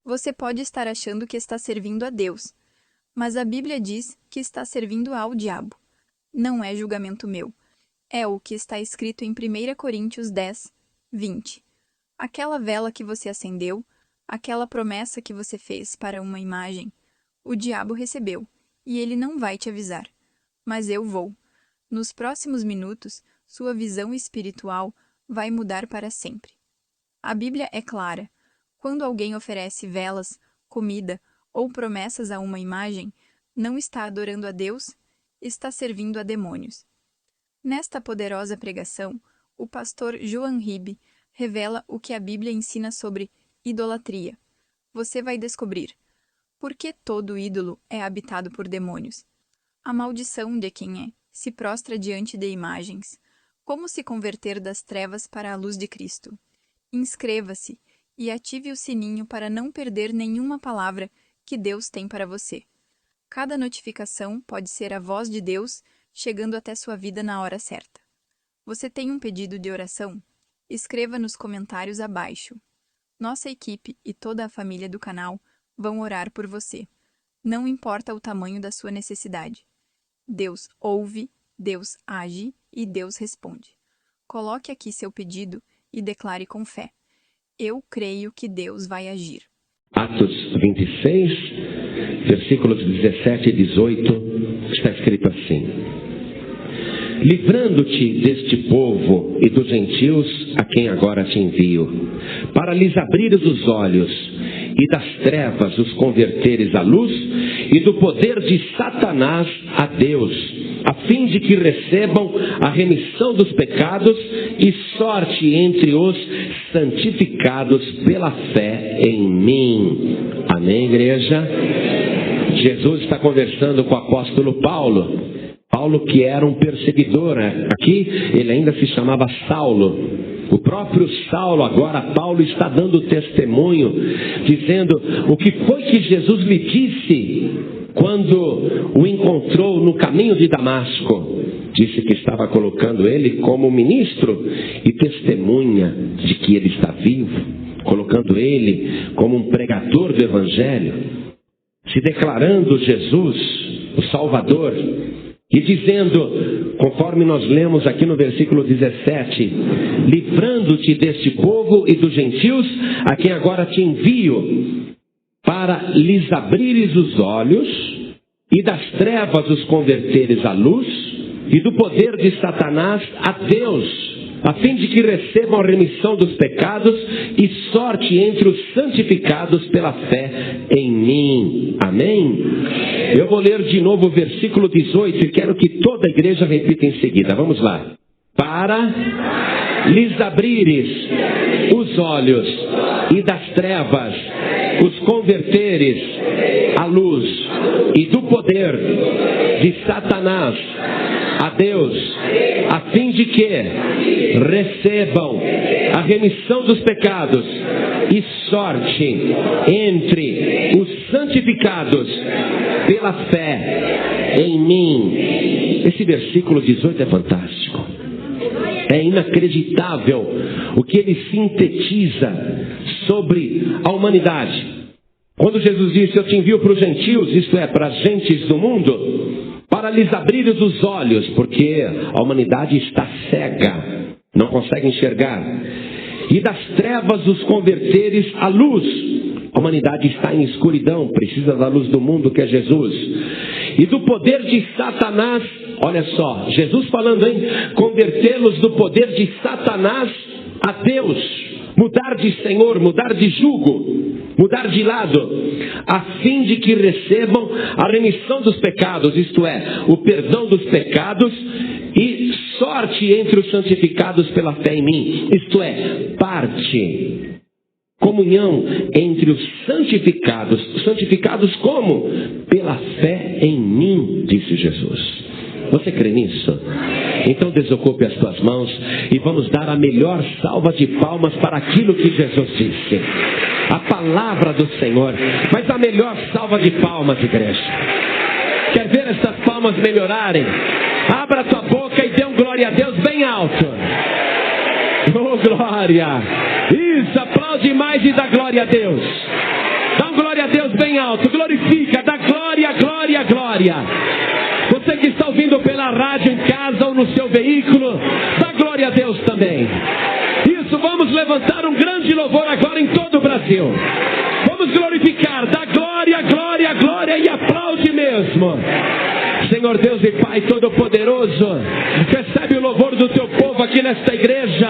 Você pode estar achando que está servindo a Deus, mas a Bíblia diz que está servindo ao diabo. Não é julgamento meu. É o que está escrito em 1 Coríntios 10, 20. Aquela vela que você acendeu, aquela promessa que você fez para uma imagem, o diabo recebeu, e ele não vai te avisar. Mas eu vou. Nos próximos minutos, sua visão espiritual vai mudar para sempre. A Bíblia é clara. Quando alguém oferece velas, comida ou promessas a uma imagem, não está adorando a Deus, está servindo a demônios. Nesta poderosa pregação, o pastor Joan Ribe revela o que a Bíblia ensina sobre idolatria. Você vai descobrir por que todo ídolo é habitado por demônios, a maldição de quem se prostra diante de imagens, como se converter das trevas para a luz de Cristo. Inscreva-se e ative o sininho para não perder nenhuma palavra que Deus tem para você. Cada notificação pode ser a voz de Deus chegando até sua vida na hora certa. Você tem um pedido de oração? Escreva nos comentários abaixo. Nossa equipe e toda a família do canal vão orar por você. Não importa o tamanho da sua necessidade. Deus ouve, Deus age e Deus responde. Coloque aqui seu pedido e declare com fé. Eu creio que Deus vai agir. Atos 26, versículos 17 e 18, está escrito assim: livrando-te deste povo e dos gentios a quem agora te envio, para lhes abrires os olhos e das trevas os converteres à luz e do poder de Satanás a Deus, a fim de que recebam a remissão dos pecados e sorte entre os santificados pela fé em mim. Amém, igreja? Jesus está conversando com o apóstolo Paulo. Paulo, que era um perseguidor, aqui ele ainda se chamava Saulo. O próprio Saulo, agora Paulo, está dando testemunho, dizendo o que foi que Jesus lhe disse quando o encontrou no caminho de Damasco. Disse que estava colocando ele como ministro e testemunha de que ele está vivo, colocando ele como um pregador do Evangelho, se declarando Jesus, o Salvador, e dizendo, conforme nós lemos aqui no versículo 17, livrando-te deste povo e dos gentios, a quem agora te envio, para lhes abrires os olhos e das trevas os converteres à luz e do poder de Satanás a Deus, a fim de que recebam a remissão dos pecados e sorte entre os santificados pela fé em mim. Amém? Eu vou ler de novo o versículo 18 e quero que toda a igreja repita em seguida. Vamos lá. Para lhes abrires os olhos e das trevas os converteres à luz e do poder de Satanás a Deus, a fim de que recebam a remissão dos pecados e sorte entre os santificados pela fé em mim. Esse versículo 18 é fantástico. É inacreditável o que ele sintetiza sobre a humanidade. Quando Jesus disse, eu te envio para os gentios, isto é, para as gentes do mundo, para lhes abrires os olhos, porque a humanidade está cega, não consegue enxergar, e das trevas os converteres à luz. A humanidade está em escuridão, precisa da luz do mundo, que é Jesus. E do poder de Satanás, olha só, Jesus falando, hein? Convertê-los do poder de Satanás a Deus. Mudar de senhor, mudar de jugo, mudar de lado, a fim de que recebam a remissão dos pecados, isto é, o perdão dos pecados e sorte entre os santificados pela fé em mim, isto é, parte, comunhão entre os santificados. Santificados como? Pela fé em mim, disse Jesus. Você crê nisso? Então desocupe as tuas mãos e vamos dar a melhor salva de palmas para aquilo que Jesus disse. A palavra do Senhor. Mas a melhor salva de palmas, igreja. Quer ver essas palmas melhorarem? Abra tua boca e dê um glória a Deus bem alto. Oh, glória! Isso, aplaude mais e dá glória a Deus. Dá um glória a Deus bem alto. Glorifica, dá glória, glória, glória. Você que está ouvindo pela rádio em casa ou no seu veículo, dá glória a Deus também. Isso, vamos levantar um grande louvor agora em todo o Brasil. Vamos glorificar, dá glória, glória, glória e aplaude mesmo. Senhor Deus e Pai Todo-Poderoso, recebe o louvor do teu povo aqui nesta igreja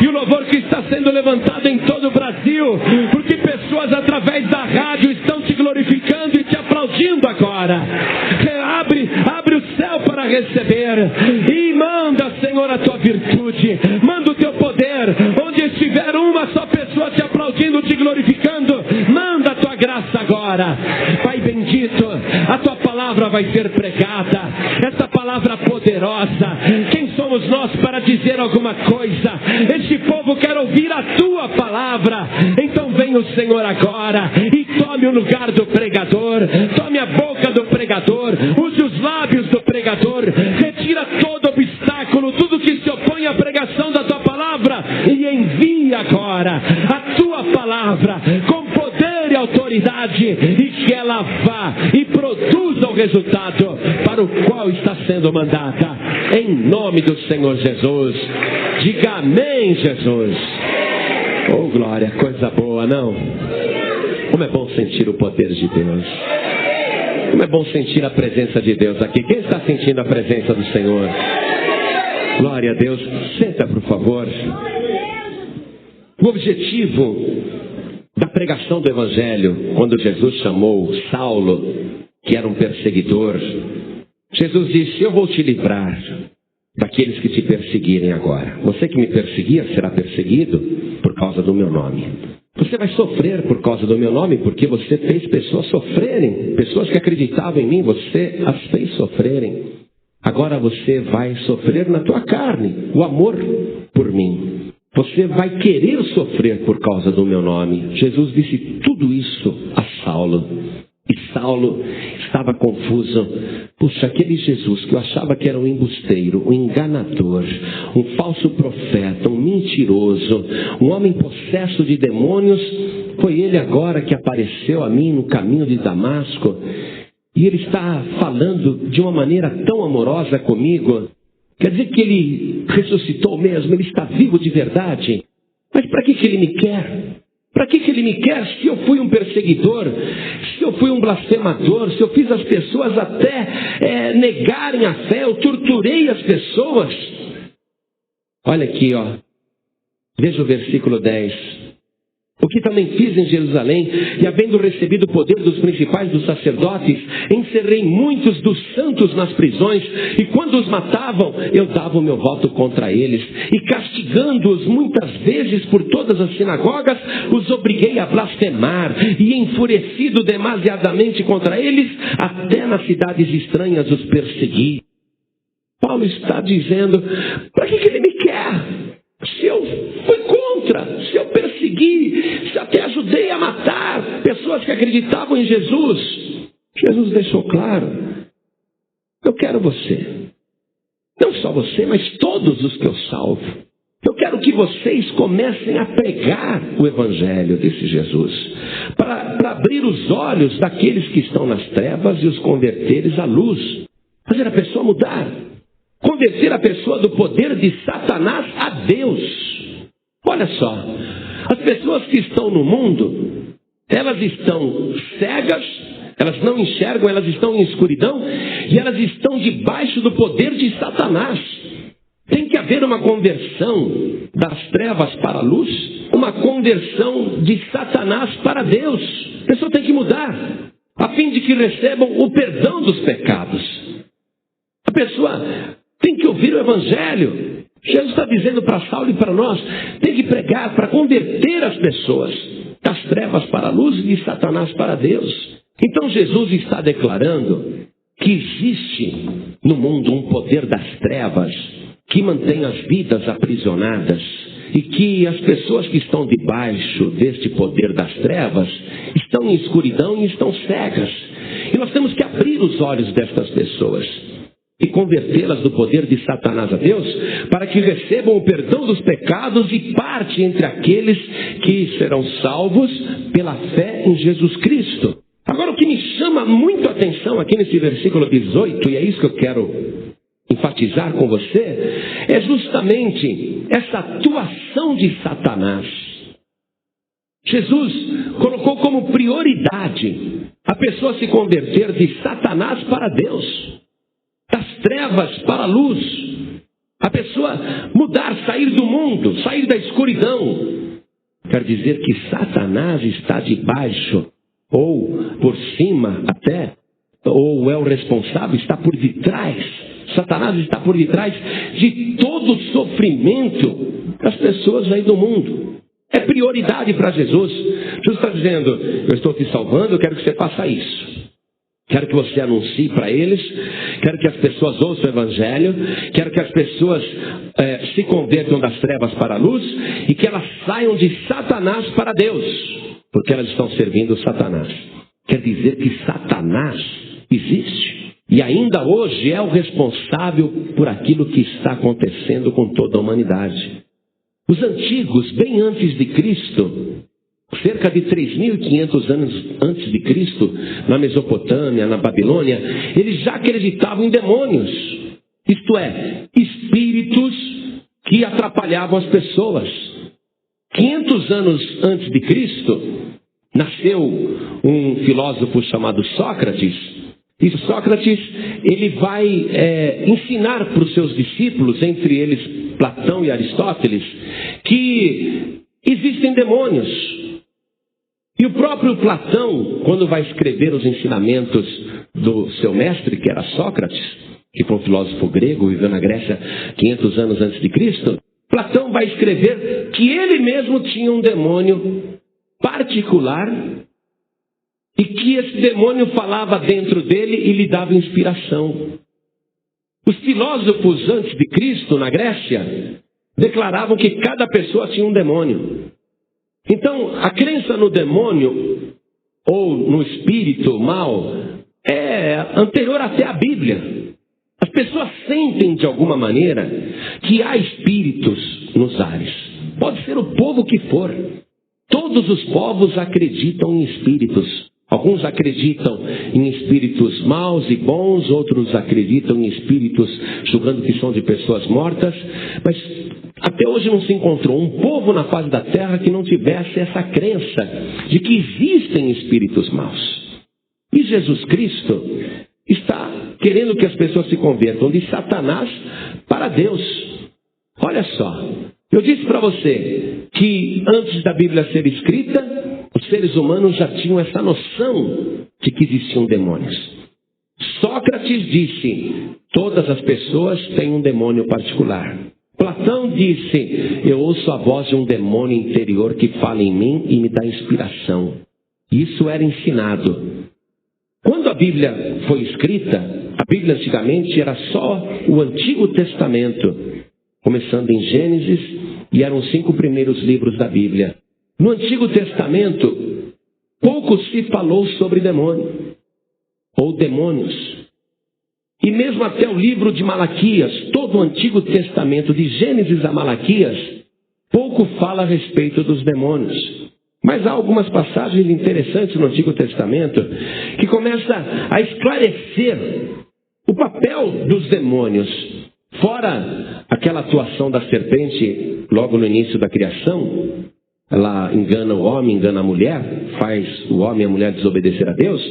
e o louvor que está sendo levantado em todo o Brasil, porque pessoas através da rádio estão te glorificando e te aplaudindo agora. Abre o céu para receber e manda, Senhor, a tua virtude, manda o teu poder. Onde estiver uma só pessoa te aplaudindo, te glorificando, manda a tua graça agora. Pai bendito, a tua palavra vai ser pregada, essa palavra poderosa. Quem somos nós para dizer alguma coisa? Este povo quer ouvir a tua palavra. Então vem o Senhor agora e tome o lugar do pregador, tome a boca do pregador, use os lábios do pregador, retira todo obstáculo, tudo que se opõe à pregação da tua palavra, e envia agora a tua palavra com poder e autoridade, e que ela vá e produza o resultado para o qual está sendo mandada, em nome do Senhor Jesus. Diga amém, Jesus. Oh glória, coisa boa, não? Como é bom sentir o poder de Deus. Como é bom sentir a presença de Deus aqui. Quem está sentindo a presença do Senhor? Glória a Deus. Senta, por favor. O objetivo da pregação do Evangelho, quando Jesus chamou Saulo, que era um perseguidor, Jesus disse: eu vou te livrar daqueles que te perseguirem agora. Você que me perseguia será perseguido por causa do meu nome. Você vai sofrer por causa do meu nome, porque você fez pessoas sofrerem. Pessoas que acreditavam em mim, você as fez sofrerem. Agora você vai sofrer na tua carne, o amor por mim. Você vai querer sofrer por causa do meu nome. Jesus disse tudo isso a Saulo. E Saulo estava confuso. Puxa, aquele Jesus que eu achava que era um embusteiro, um enganador, um falso profeta, um mentiroso, um homem possesso de demônios, foi ele agora que apareceu a mim no caminho de Damasco. E ele está falando de uma maneira tão amorosa comigo. Quer dizer que ele ressuscitou mesmo, ele está vivo de verdade. Mas para que ele me quer? Para que ele me quer se eu fui um perseguidor, se eu fui um blasfemador, se eu fiz as pessoas até negarem a fé, eu torturei as pessoas? Olha aqui, ó. Veja o versículo 10. O que também fiz em Jerusalém, e havendo recebido o poder dos principais dos sacerdotes, encerrei muitos dos santos nas prisões, e quando os matavam, eu dava o meu voto contra eles, e castigando-os muitas vezes por todas as sinagogas, os obriguei a blasfemar, e enfurecido demasiadamente contra eles, até nas cidades estranhas os persegui. Paulo está dizendo: para que ele me quer? Se eu fui contra, se eu persegui, se até ajudei a matar pessoas que acreditavam em Jesus. Jesus deixou claro: eu quero você. Não só você, mas todos os que eu salvo. Eu quero que vocês comecem a pregar o Evangelho, disse Jesus, para abrir os olhos daqueles que estão nas trevas e os converteres à luz. Fazer a pessoa mudar. Converter a pessoa do poder de Satanás a Deus. Olha só, as pessoas que estão no mundo, elas estão cegas, elas não enxergam, elas estão em escuridão e elas estão debaixo do poder de Satanás. Tem que haver uma conversão das trevas para a luz, uma conversão de Satanás para Deus. A pessoa tem que mudar, a fim de que recebam o perdão dos pecados. A pessoa tem que ouvir o Evangelho. Jesus está dizendo para Saulo e para nós: tem que pregar para converter as pessoas das trevas para a luz e de Satanás para Deus. Então Jesus está declarando que existe no mundo um poder das trevas que mantém as vidas aprisionadas e que as pessoas que estão debaixo deste poder das trevas estão em escuridão e estão cegas. E nós temos que abrir os olhos destas pessoas. e convertê-las do poder de Satanás a Deus, para que recebam o perdão dos pecados e parte entre aqueles que serão salvos pela fé em Jesus Cristo. Agora, o que me chama muito a atenção aqui nesse versículo 18, e é isso que eu quero enfatizar com você, é justamente essa atuação de Satanás. Jesus colocou como prioridade a pessoa se converter de Satanás para Deus, das trevas para a luz, a pessoa mudar, sair do mundo, sair da escuridão. Quer dizer que Satanás está debaixo, ou por cima até, ou é o responsável, está por detrás. Satanás está por detrás de todo o sofrimento das pessoas aí do mundo. É prioridade para Jesus. Jesus está dizendo, eu estou te salvando, eu quero que você faça isso. Quero que você anuncie para eles, quero que as pessoas ouçam o Evangelho, quero que as pessoas se convertam das trevas para a luz e que elas saiam de Satanás para Deus, porque elas estão servindo Satanás. Quer dizer que Satanás existe. E ainda hoje é o responsável por aquilo que está acontecendo com toda a humanidade. Os antigos, bem antes de Cristo, cerca de 3.500 anos antes de Cristo, na Mesopotâmia, na Babilônia, eles já acreditavam em demônios. Isto é, espíritos que atrapalhavam as pessoas. 500 anos antes de Cristo, nasceu um filósofo chamado Sócrates. E Sócrates, ele vai ensinar para os seus discípulos, entre eles Platão e Aristóteles, que existem demônios. E o próprio Platão, quando vai escrever os ensinamentos do seu mestre, que era Sócrates, que foi um filósofo grego, viveu na Grécia 500 anos antes de Cristo, Platão vai escrever que ele mesmo tinha um demônio particular e que esse demônio falava dentro dele e lhe dava inspiração. Os filósofos antes de Cristo, na Grécia, declaravam que cada pessoa tinha um demônio. Então, a crença no demônio ou no espírito mal é anterior até à Bíblia. As pessoas sentem de alguma maneira que há espíritos nos ares. Pode ser o povo que for. Todos os povos acreditam em espíritos. Alguns acreditam em espíritos maus e bons, outros acreditam em espíritos julgando que são de pessoas mortas, mas até hoje não se encontrou um povo na face da terra que não tivesse essa crença de que existem espíritos maus. E Jesus Cristo está querendo que as pessoas se convertam de Satanás para Deus. Olha só, eu disse para você que antes da Bíblia ser escrita, os seres humanos já tinham essa noção de que existiam demônios. Sócrates disse, todas as pessoas têm um demônio particular. Platão disse, eu ouço a voz de um demônio interior que fala em mim e me dá inspiração. Isso era ensinado. Quando a Bíblia foi escrita, a Bíblia antigamente era só o Antigo Testamento, começando em Gênesis, e eram os 5 primeiros livros da Bíblia. No Antigo Testamento, pouco se falou sobre demônio, ou demônios. E mesmo até o livro de Malaquias, todo o Antigo Testamento, de Gênesis a Malaquias, pouco fala a respeito dos demônios. Mas há algumas passagens interessantes no Antigo Testamento que começam a esclarecer o papel dos demônios. Fora aquela atuação da serpente logo no início da criação, ela engana o homem, engana a mulher, faz o homem e a mulher desobedecer a Deus,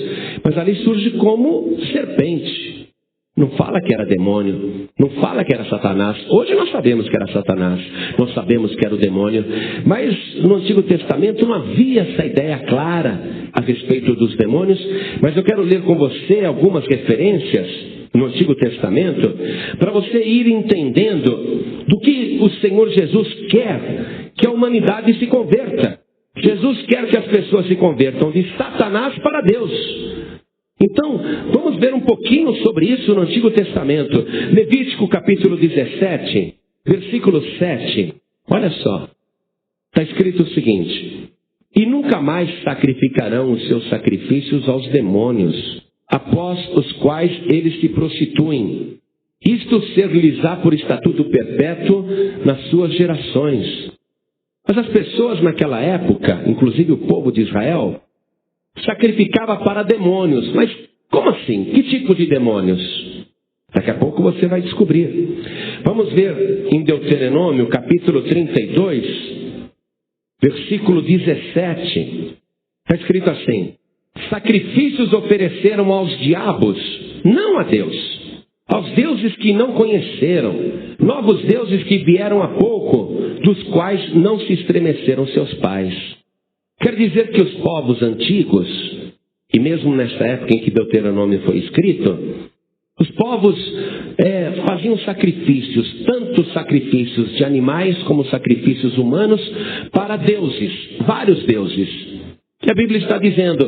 mas ali surge como serpente. Não fala que era demônio, não fala que era Satanás. Hoje nós sabemos que era Satanás, nós sabemos que era o demônio, mas no Antigo Testamento não havia essa ideia clara a respeito dos demônios. Mas eu quero ler com você algumas referências no Antigo Testamento, para você ir entendendo do que o Senhor Jesus quer que a humanidade se converta. Jesus quer que as pessoas se convertam de Satanás para Deus. Então, vamos ver um pouquinho sobre isso no Antigo Testamento. Levítico capítulo 17, versículo 7. Olha só, está escrito o seguinte: e nunca mais sacrificarão os seus sacrifícios aos demônios, após os quais eles se prostituem, isto ser-lhes-á por estatuto perpétuo nas suas gerações. Mas as pessoas naquela época, inclusive o povo de Israel, sacrificava para demônios. Mas como assim? Que tipo de demônios? Daqui a pouco você vai descobrir. Vamos ver em Deuteronômio, capítulo 32, versículo 17. Está escrito assim: sacrifícios ofereceram aos diabos, não a Deus. Aos deuses que não conheceram, novos deuses que vieram há pouco, dos quais não se estremeceram seus pais. Quer dizer que os povos antigos, e mesmo nesta época em que Deuteronômio foi escrito, os povos faziam sacrifícios, tanto sacrifícios de animais como sacrifícios humanos, para deuses, vários deuses. Que a Bíblia está dizendo,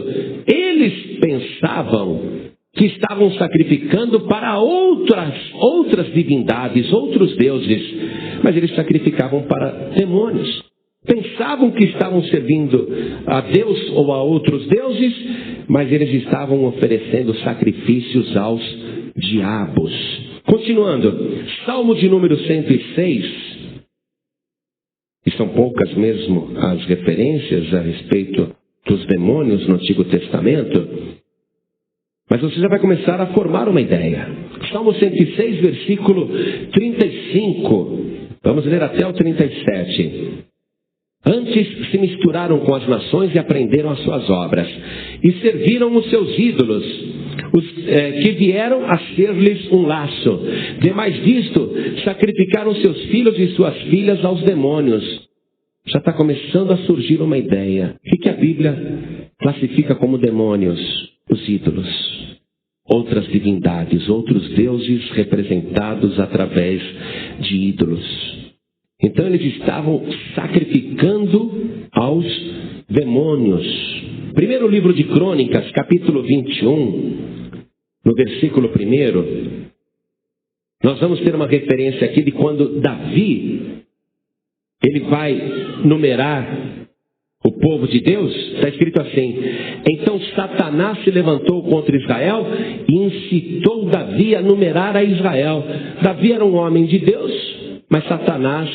eles pensavam que estavam sacrificando para outras divindades, outros deuses, mas eles sacrificavam para demônios. Pensavam que estavam servindo a Deus ou a outros deuses, mas eles estavam oferecendo sacrifícios aos diabos. Continuando, Salmo de número 106, e são poucas mesmo as referências a respeito dos demônios no Antigo Testamento, mas você já vai começar a formar uma ideia. Salmo 106, versículo 35. Vamos ler até o 37. Antes se misturaram com as nações e aprenderam as suas obras, e serviram os seus ídolos, que vieram a ser-lhes um laço. Demais disto, sacrificaram seus filhos e suas filhas aos demônios. Já está começando a surgir uma ideia. O que a Bíblia classifica como demônios? Os ídolos. Outras divindades, outros deuses representados através de ídolos. Então eles estavam sacrificando aos demônios. Primeiro livro de Crônicas, capítulo 21, no versículo 1, nós vamos ter uma referência aqui de quando Davi, ele vai numerar o povo de Deus. Está escrito assim: então Satanás se levantou contra Israel e incitou Davi a numerar a Israel. Davi era um homem de Deus, mas Satanás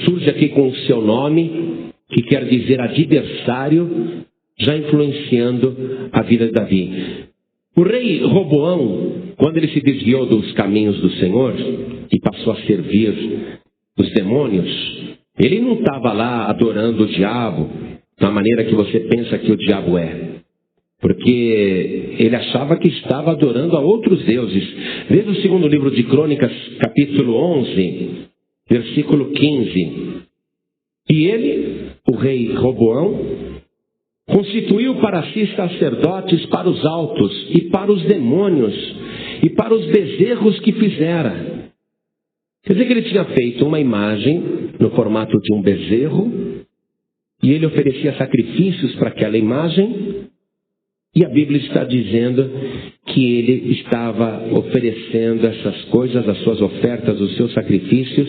surge aqui com o seu nome, que quer dizer adversário, já influenciando a vida de Davi. O rei Roboão, quando ele se desviou dos caminhos do Senhor e passou a servir os demônios, ele não estava lá adorando o diabo da maneira que você pensa que o diabo é. Porque ele achava que estava adorando a outros deuses. Veja o segundo livro de Crônicas, capítulo 11, versículo 15. E ele, o rei Roboão, constituiu para si sacerdotes para os altos e para os demônios e para os bezerros que fizera. Quer dizer que ele tinha feito uma imagem no formato de um bezerro, e ele oferecia sacrifícios para aquela imagem, e a Bíblia está dizendo que ele estava oferecendo essas coisas, as suas ofertas, os seus sacrifícios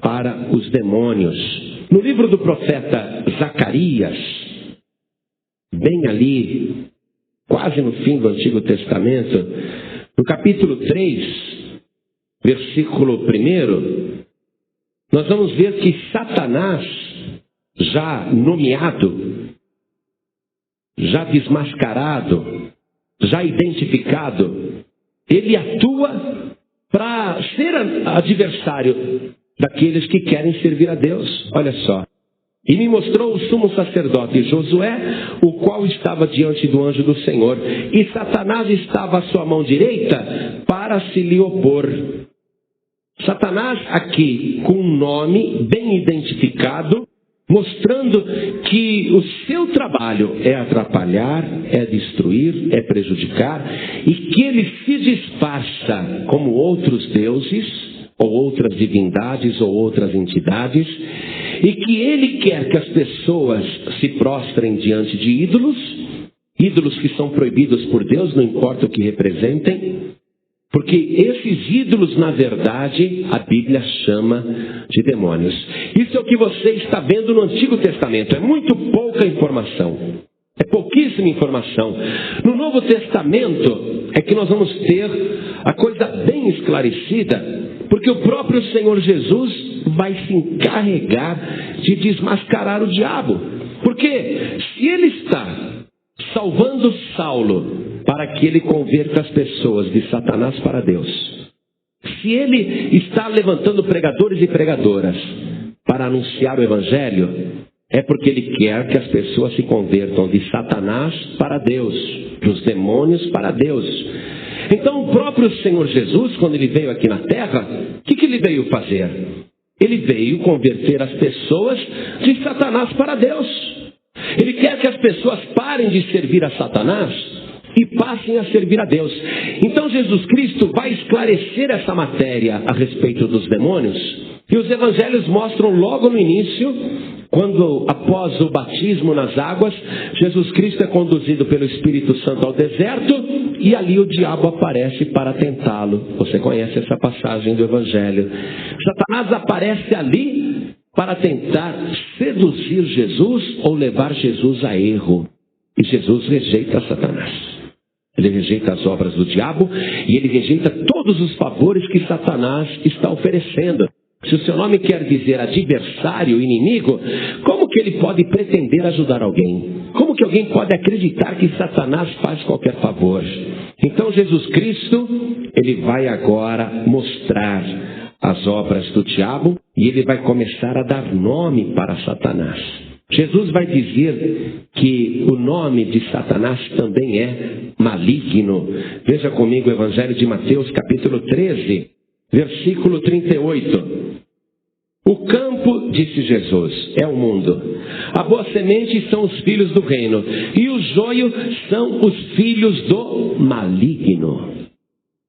para os demônios. No livro do profeta Zacarias, bem ali, quase no fim do Antigo Testamento, no capítulo 3, versículo 1, nós vamos ver que Satanás, já nomeado, já desmascarado, já identificado, ele atua para ser adversário daqueles que querem servir a Deus. Olha só. E me mostrou o sumo sacerdote Josué, o qual estava diante do anjo do Senhor, e Satanás estava à sua mão direita para se lhe opor. Satanás aqui com um nome bem identificado, mostrando que o seu trabalho é atrapalhar, é destruir, é prejudicar, e que ele se disfarça como outros deuses, ou outras divindades, ou outras entidades, e que ele quer que as pessoas se prostrem diante de ídolos, ídolos que são proibidos por Deus, não importa o que representem, porque esses ídolos, na verdade, a Bíblia chama de demônios. Isso é o que você está vendo no Antigo Testamento. É muito pouca informação. É pouquíssima informação. No Novo Testamento é que nós vamos ter a coisa bem esclarecida, porque o próprio Senhor Jesus vai se encarregar de desmascarar o diabo. Porque se ele está salvando Saulo para que ele converta as pessoas de Satanás para Deus, se ele está levantando pregadores e pregadoras para anunciar o Evangelho, é porque ele quer que as pessoas se convertam de Satanás para Deus, dos demônios para Deus. Então o próprio Senhor Jesus, quando ele veio aqui na terra, o que ele veio fazer? Ele veio converter as pessoas de Satanás para Deus. Ele quer que as pessoas parem de servir a Satanás e passem a servir a Deus. Então Jesus Cristo vai esclarecer essa matéria a respeito dos demônios. E os evangelhos mostram logo no início, quando após o batismo nas águas, Jesus Cristo é conduzido pelo Espírito Santo ao deserto e ali o diabo aparece para tentá-lo. Você conhece essa passagem do evangelho. Satanás aparece ali para tentar seduzir Jesus ou levar Jesus a erro. E Jesus rejeita Satanás. Ele rejeita as obras do diabo e ele rejeita todos os favores que Satanás está oferecendo. Se o seu nome quer dizer adversário, inimigo, como que ele pode pretender ajudar alguém? Como que alguém pode acreditar que Satanás faz qualquer favor? Então Jesus Cristo, ele vai agora mostrar as obras do diabo e ele vai começar a dar nome para Satanás. Jesus vai dizer que o nome de Satanás também é maligno. Veja comigo o Evangelho de Mateus, capítulo 13, versículo 38. O campo, disse Jesus, é o mundo. A boa semente são os filhos do reino. E o joio são os filhos do maligno.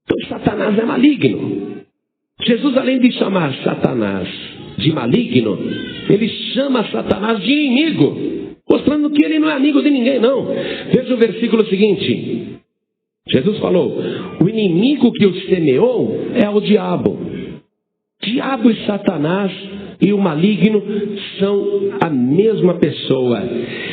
Então Satanás é maligno. Jesus, além de chamar Satanás de maligno, ele chama Satanás de inimigo, mostrando que ele não é amigo de ninguém, não. Veja o versículo seguinte. Jesus falou, o inimigo que o semeou é o diabo. Diabo e Satanás e o maligno são a mesma pessoa.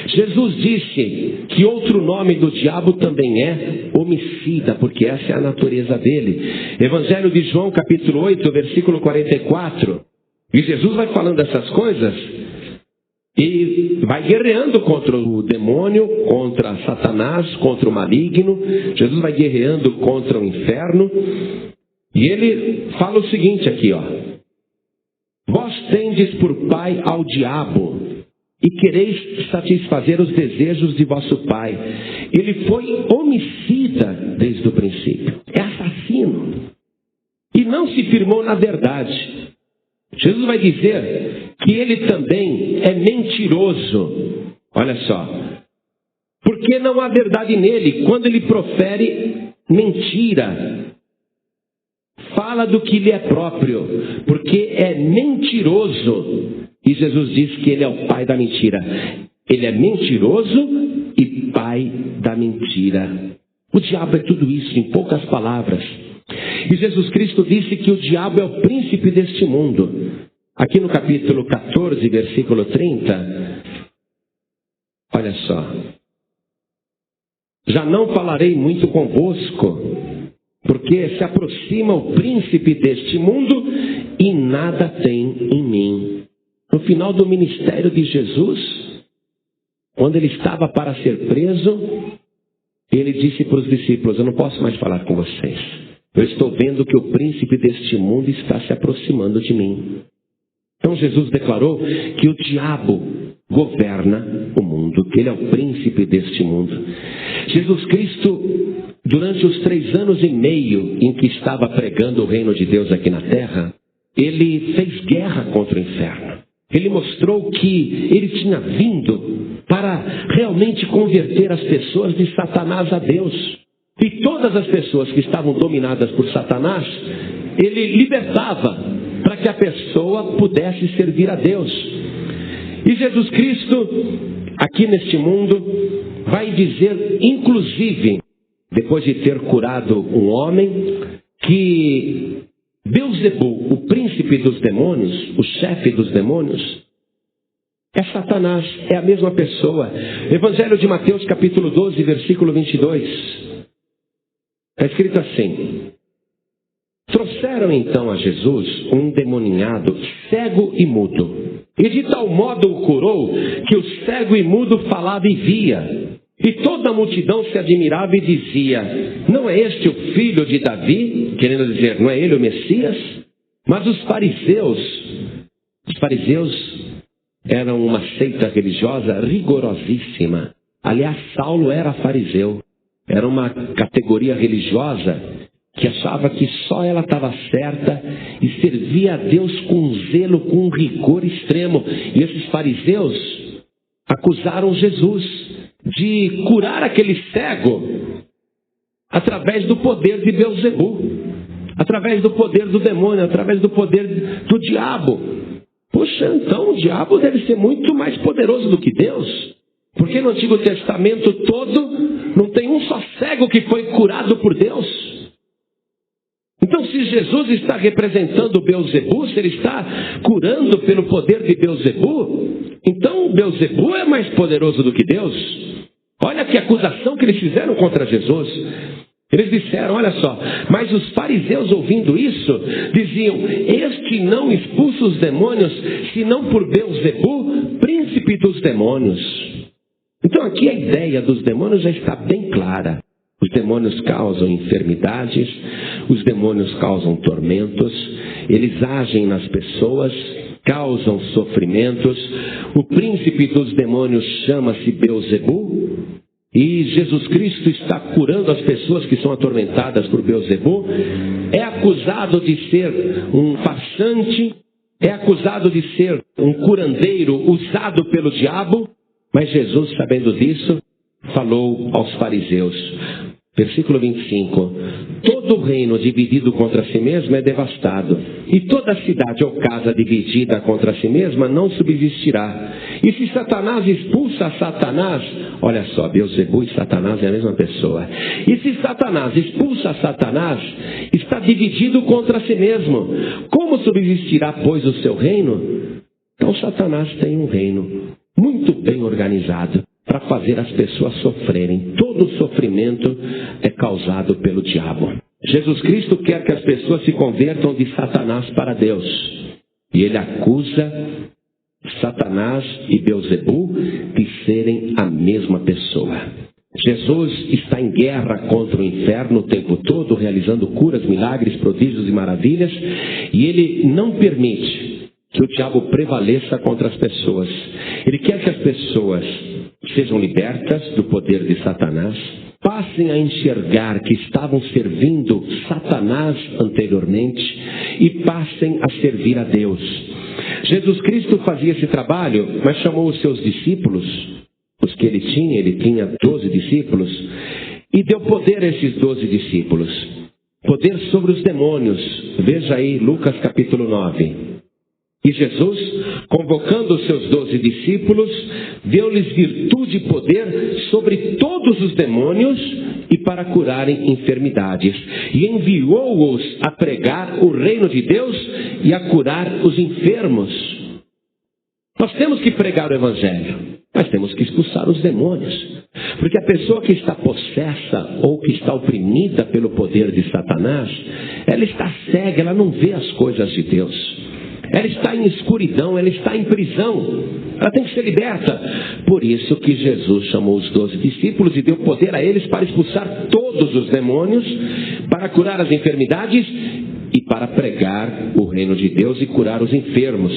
Jesus disse que outro nome do diabo também é homicida, porque essa é a natureza dele. Evangelho de João, capítulo 8, versículo 44. E Jesus vai falando essas coisas e vai guerreando contra o demônio, contra Satanás, contra o maligno. Jesus vai guerreando contra o inferno. E ele fala o seguinte aqui, ó. Vós tendes por pai ao diabo e quereis satisfazer os desejos de vosso pai. Ele foi homicida desde o princípio. É assassino. E não se firmou na verdade. Jesus vai dizer que ele também é mentiroso. Olha só. Porque não há verdade nele. Quando ele profere mentira, fala do que lhe é próprio, porque é mentiroso. E Jesus diz que ele é o pai da mentira. Ele é mentiroso e pai da mentira. O diabo é tudo isso, em poucas palavras. E Jesus Cristo disse que o diabo é o príncipe deste mundo. Aqui no capítulo 14, versículo 30, olha só. Já não falarei muito convosco, porque se aproxima o príncipe deste mundo e nada tem em mim. No final do ministério de Jesus, quando ele estava para ser preso, ele disse para os discípulos, eu não posso mais falar com vocês. Eu estou vendo que o príncipe deste mundo está se aproximando de mim. Então Jesus declarou que o diabo governa o mundo, que ele é o príncipe deste mundo. Jesus Cristo, durante os 3 anos e meio em que estava pregando o reino de Deus aqui na terra, ele fez guerra contra o inferno. Ele mostrou que ele tinha vindo para realmente converter as pessoas de Satanás a Deus. E todas as pessoas que estavam dominadas por Satanás, ele libertava para que a pessoa pudesse servir a Deus. E Jesus Cristo, aqui neste mundo, vai dizer, inclusive, depois de ter curado um homem, que Beelzebul, o príncipe dos demônios, o chefe dos demônios, é Satanás, é a mesma pessoa. Evangelho de Mateus, capítulo 12, versículo 22. Está escrito assim, Trouxeram então a Jesus um endemoniado, cego e mudo. E de tal modo o curou, que o cego e mudo falava e via. E toda a multidão se admirava e dizia: não é este o filho de Davi? Querendo dizer, não é ele o Messias? Mas os fariseus eram uma seita religiosa rigorosíssima. Aliás, Saulo era fariseu. Era uma categoria religiosa que achava que só ela estava certa e servia a Deus com zelo, com um rigor extremo. E esses fariseus acusaram Jesus de curar aquele cego através do poder de Beelzebu, através do poder do demônio, através do poder do diabo. Poxa, então o diabo deve ser muito mais poderoso do que Deus, porque no Antigo Testamento todo não tem um só cego que foi curado por Deus. Então, se Jesus está representando Beelzebu, se ele está curando pelo poder de Beelzebu, então Beelzebu é mais poderoso do que Deus. Olha que acusação que eles fizeram contra Jesus. Eles disseram, olha só, mas os fariseus ouvindo isso, diziam: este não expulsa os demônios, senão por Beelzebu, príncipe dos demônios. Então aqui a ideia dos demônios já está bem clara. Os demônios causam enfermidades, os demônios causam tormentos, eles agem nas pessoas, causam sofrimentos. O príncipe dos demônios chama-se Beelzebu, e Jesus Cristo está curando as pessoas que são atormentadas por Beelzebu. É acusado de ser um farsante, é acusado de ser um curandeiro usado pelo diabo, mas Jesus, sabendo disso, falou aos fariseus. Versículo 25. Todo reino dividido contra si mesmo é devastado, e toda cidade ou casa dividida contra si mesma não subsistirá. E se Satanás expulsa Satanás, olha só, Beelzebu e Satanás é a mesma pessoa. E se Satanás expulsa Satanás, está dividido contra si mesmo. Como subsistirá, pois, o seu reino? Então Satanás tem um reino muito bem organizado para fazer as pessoas sofrerem. Todo sofrimento é causado pelo diabo. Jesus Cristo quer que as pessoas se convertam de Satanás para Deus. E ele acusa Satanás e Beelzebu de serem a mesma pessoa. Jesus está em guerra contra o inferno o tempo todo, realizando curas, milagres, prodígios e maravilhas. E ele não permite que o diabo prevaleça contra as pessoas. Ele quer que as pessoas sejam libertas do poder de Satanás, passem a enxergar que estavam servindo Satanás anteriormente e passem a servir a Deus. Jesus Cristo fazia esse trabalho, mas chamou os seus discípulos, os que ele tinha 12 discípulos, e deu poder a esses 12 discípulos, poder sobre os demônios. Veja aí Lucas capítulo 9. E Jesus, convocando os seus 12 discípulos, deu-lhes virtude e poder sobre todos os demônios e para curarem enfermidades. E enviou-os a pregar o reino de Deus e a curar os enfermos. Nós temos que pregar o evangelho, mas temos que expulsar os demônios. Porque a pessoa que está possessa ou que está oprimida pelo poder de Satanás, ela está cega, ela não vê as coisas de Deus. Ela está em escuridão, ela está em prisão. Ela tem que ser liberta. Por isso que Jesus chamou os 12 discípulos e deu poder a eles para expulsar todos os demônios, para curar as enfermidades e para pregar o reino de Deus e curar os enfermos.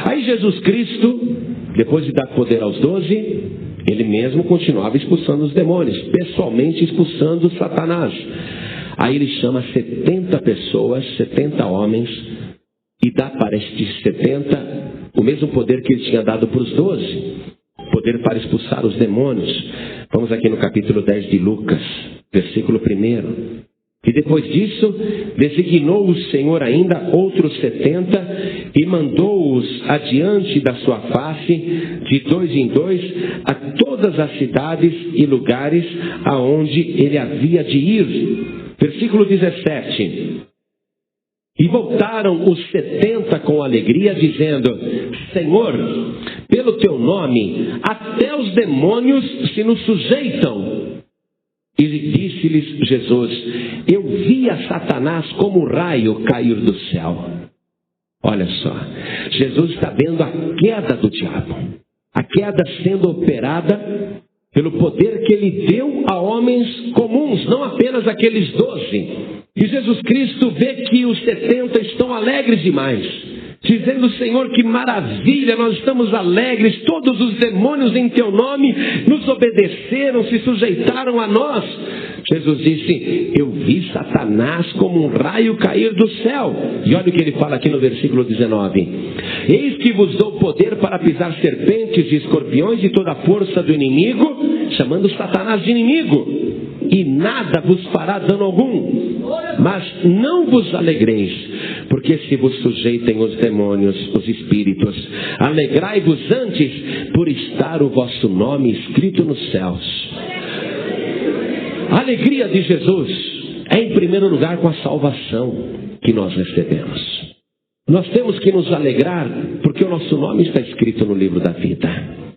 Aí Jesus Cristo, depois de dar poder aos 12, ele mesmo continuava expulsando os demônios, pessoalmente expulsando Satanás. Aí ele chama 70 pessoas, 70 homens, e dá para estes 70 o mesmo poder que ele tinha dado para os 12. Poder para expulsar os demônios. Vamos aqui no capítulo 10 de Lucas, versículo 1. E depois disso, designou o Senhor ainda outros 70 e mandou-os adiante da sua face, de 2 em 2, a todas as cidades e lugares aonde ele havia de ir. Versículo 17. E voltaram os 70 com alegria, dizendo: Senhor, pelo teu nome, até os demônios se nos sujeitam. E disse-lhes Jesus: eu vi a Satanás como um raio cair do céu. Olha só, Jesus está vendo a queda do diabo. A queda sendo operada pelo poder que ele deu a homens comuns, não apenas aqueles 12. E Jesus Cristo vê que os 70 estão alegres demais, dizendo: Senhor, que maravilha, nós estamos alegres, todos os demônios em teu nome nos obedeceram, se sujeitaram a nós. Jesus disse: eu vi Satanás como um raio cair do céu. E olha o que ele fala aqui no versículo 19: eis que vos dou poder para pisar serpentes e escorpiões e toda a força do inimigo, chamando Satanás de inimigo, e nada vos fará dano algum. Mas não vos alegreis, porque se vos sujeitem os demônios, os espíritos, alegrai-vos antes por estar o vosso nome escrito nos céus. A alegria de Jesus é, em primeiro lugar, com a salvação que nós recebemos. Nós temos que nos alegrar porque o nosso nome está escrito no livro da vida.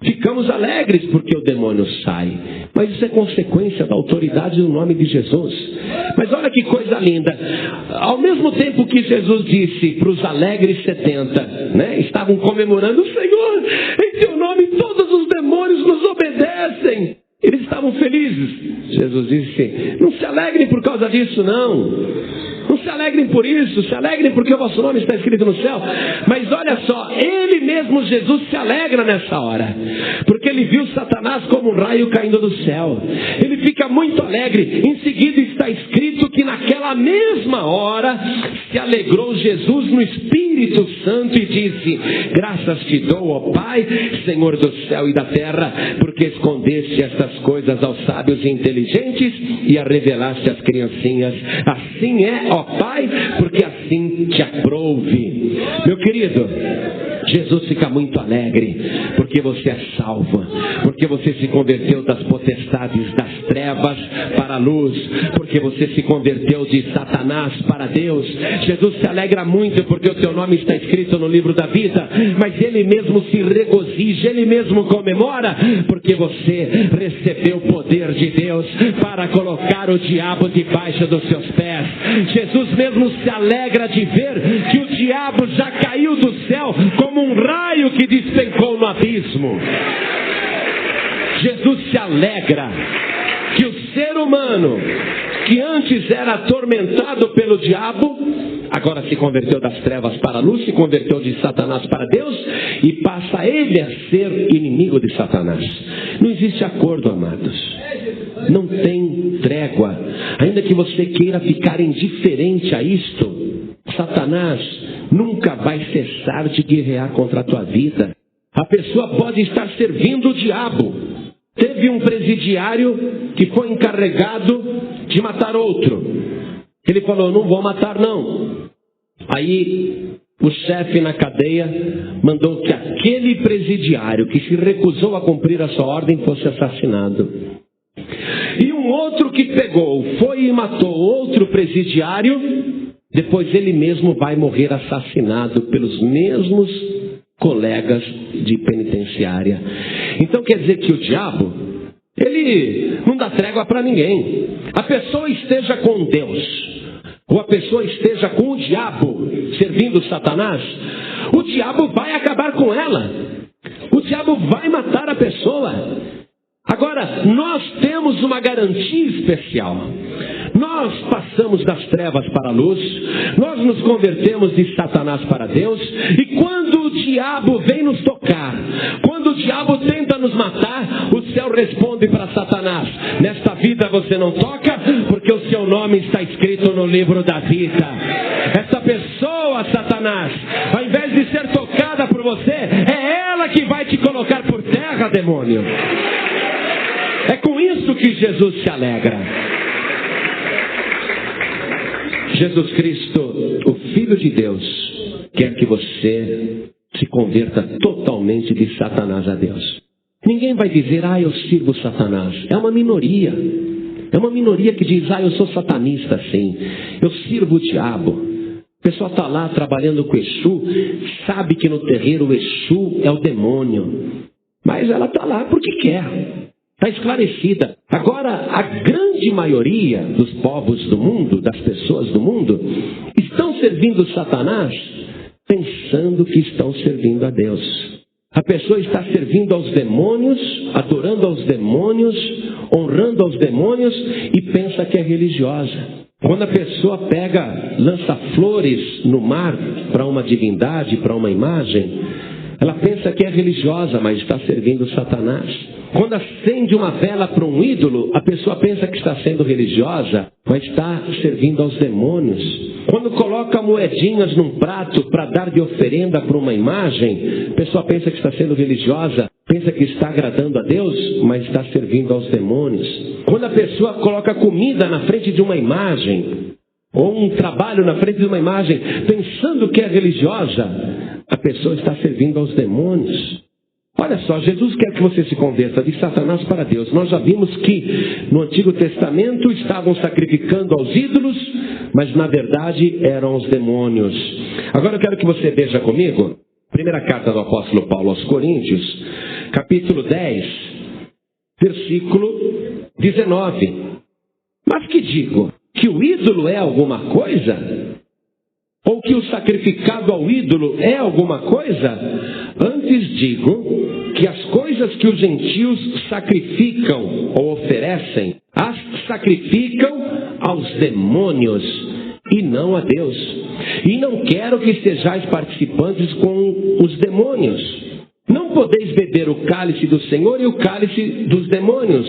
Ficamos alegres porque o demônio sai, mas isso é consequência da autoridade do nome de Jesus. Mas olha que coisa linda, ao mesmo tempo que Jesus disse para os alegres 70, estavam comemorando: Senhor, em teu nome todos os demônios nos obedecem. Eles estavam felizes. Jesus disse: não se alegrem por causa disso, não. Não se alegrem por isso, se alegrem porque o vosso nome está escrito no céu. Mas olha só, ele mesmo, Jesus, se alegra nessa hora, porque ele viu Satanás como um raio caindo do céu. Ele fica muito alegre. Em seguida está escrito que naquela mesma hora se alegrou Jesus no Espírito Santo e disse: graças te dou, ó Pai, Senhor do céu e da terra, porque escondeste estas coisas aos sábios e inteligentes e a revelaste às criancinhas. Assim é, ó Pai, porque assim te aprouve. Meu querido, Jesus fica muito alegre porque você é salvo, porque você se converteu das potestades das trevas para a luz, porque você se converteu de Satanás para Deus. Jesus se alegra muito porque o teu nome está escrito no livro da vida, mas ele mesmo se regozija, ele mesmo comemora porque você recebeu o poder de Deus para colocar o diabo debaixo dos seus pés. Jesus mesmo se alegra de ver que o diabo já caiu do céu como um raio que despencou no abismo. Jesus se alegra que o ser humano, que antes era atormentado pelo diabo, agora se converteu das trevas para a luz, se converteu de Satanás para Deus e passa ele a ser inimigo de Satanás. Não existe acordo, amados. Não tem trégua. Ainda que você queira ficar indiferente a isto, Satanás nunca vai cessar de guerrear contra a tua vida. A pessoa pode estar servindo o diabo. Teve um presidiário que foi encarregado de matar outro. Ele falou: não vou matar não. Aí o chefe na cadeia mandou que aquele presidiário que se recusou a cumprir a sua ordem fosse assassinado. E um outro que pegou, foi e matou outro presidiário, depois ele mesmo vai morrer assassinado pelos mesmos colegas de penitenciária. Então quer dizer que o diabo, ele não dá trégua para ninguém. A pessoa esteja com Deus, ou a pessoa esteja com o diabo, servindo Satanás, o diabo vai acabar com ela. O diabo vai matar a pessoa. Agora, nós temos uma garantia especial. Nós passamos das trevas para a luz, nós nos convertemos de Satanás para Deus, e quando o diabo vem nos tocar, quando o diabo tenta nos matar, o céu responde para Satanás: nesta vida você não toca, porque o seu nome está escrito no livro da vida. Essa pessoa, Satanás, ao invés de ser tocada por você, é ela que vai te colocar por terra, demônio. É com isso que Jesus se alegra. Jesus Cristo, o Filho de Deus, quer que você se converta totalmente de Satanás a Deus. Ninguém vai dizer: eu sirvo Satanás. É uma minoria. É uma minoria que diz: eu sou satanista, sim. Eu sirvo o diabo. O pessoal está lá trabalhando com o Exu, sabe que no terreiro o Exu é o demônio. Mas ela está lá porque quer. Está esclarecida. Agora, a grande maioria dos povos do mundo, das pessoas do mundo, estão servindo Satanás pensando que estão servindo a Deus. A pessoa está servindo aos demônios, adorando aos demônios, honrando aos demônios e pensa que é religiosa. Quando a pessoa lança flores no mar para uma divindade, para uma imagem, ela pensa que é religiosa, mas está servindo Satanás. Quando acende uma vela para um ídolo, a pessoa pensa que está sendo religiosa, mas está servindo aos demônios. Quando coloca moedinhas num prato para dar de oferenda para uma imagem, a pessoa pensa que está sendo religiosa, pensa que está agradando a Deus, mas está servindo aos demônios. Quando a pessoa coloca comida na frente de uma imagem, ou um trabalho na frente de uma imagem, pensando que é religiosa, a pessoa está servindo aos demônios. Olha só, Jesus quer que você se converta de Satanás para Deus. Nós já vimos que no Antigo Testamento estavam sacrificando aos ídolos, mas na verdade eram os demônios. Agora eu quero que você veja comigo, primeira carta do apóstolo Paulo aos Coríntios, capítulo 10, versículo 19. Mas que digo? Que o ídolo é alguma coisa? Ou que o sacrificado ao ídolo é alguma coisa? Antes digo que as coisas que os gentios sacrificam ou oferecem, as sacrificam aos demônios e não a Deus. E não quero que sejais participantes com os demônios. Não podeis beber o cálice do Senhor e o cálice dos demônios.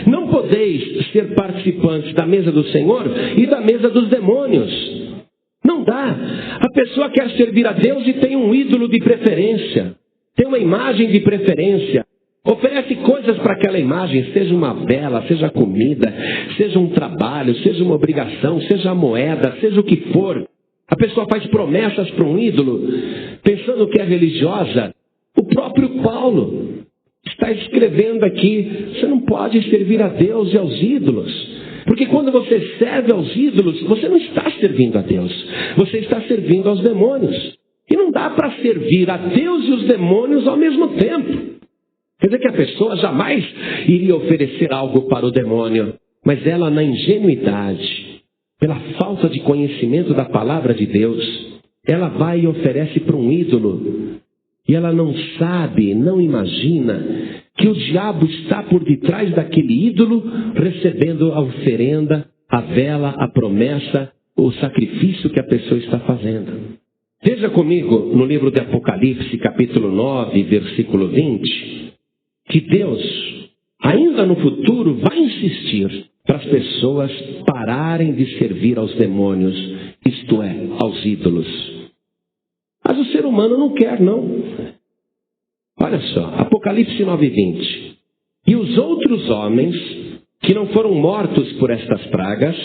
Não podeis ser participantes da mesa do Senhor e da mesa dos demônios. Não dá. A pessoa quer servir a Deus e tem um ídolo de preferência. Tem uma imagem de preferência. Oferece coisas para aquela imagem, seja uma vela, seja comida, seja um trabalho, seja uma obrigação, seja a moeda, seja o que for. A pessoa faz promessas para um ídolo, pensando que é religiosa. O próprio Paulo está escrevendo aqui, você não pode servir a Deus e aos ídolos. Porque quando você serve aos ídolos, você não está servindo a Deus. Você está servindo aos demônios. E não dá para servir a Deus e os demônios ao mesmo tempo. Quer dizer que a pessoa jamais iria oferecer algo para o demônio. Mas ela, na ingenuidade, pela falta de conhecimento da palavra de Deus, ela vai e oferece para um ídolo. E ela não sabe, não imagina que o diabo está por detrás daquele ídolo, recebendo a oferenda, a vela, a promessa, o sacrifício que a pessoa está fazendo. Veja comigo no livro de Apocalipse, capítulo 9, versículo 20, que Deus, ainda no futuro, vai insistir para as pessoas pararem de servir aos demônios, isto é, aos ídolos. Mas o ser humano não quer, não. Olha só, Apocalipse 9:20. E os outros homens, que não foram mortos por estas pragas,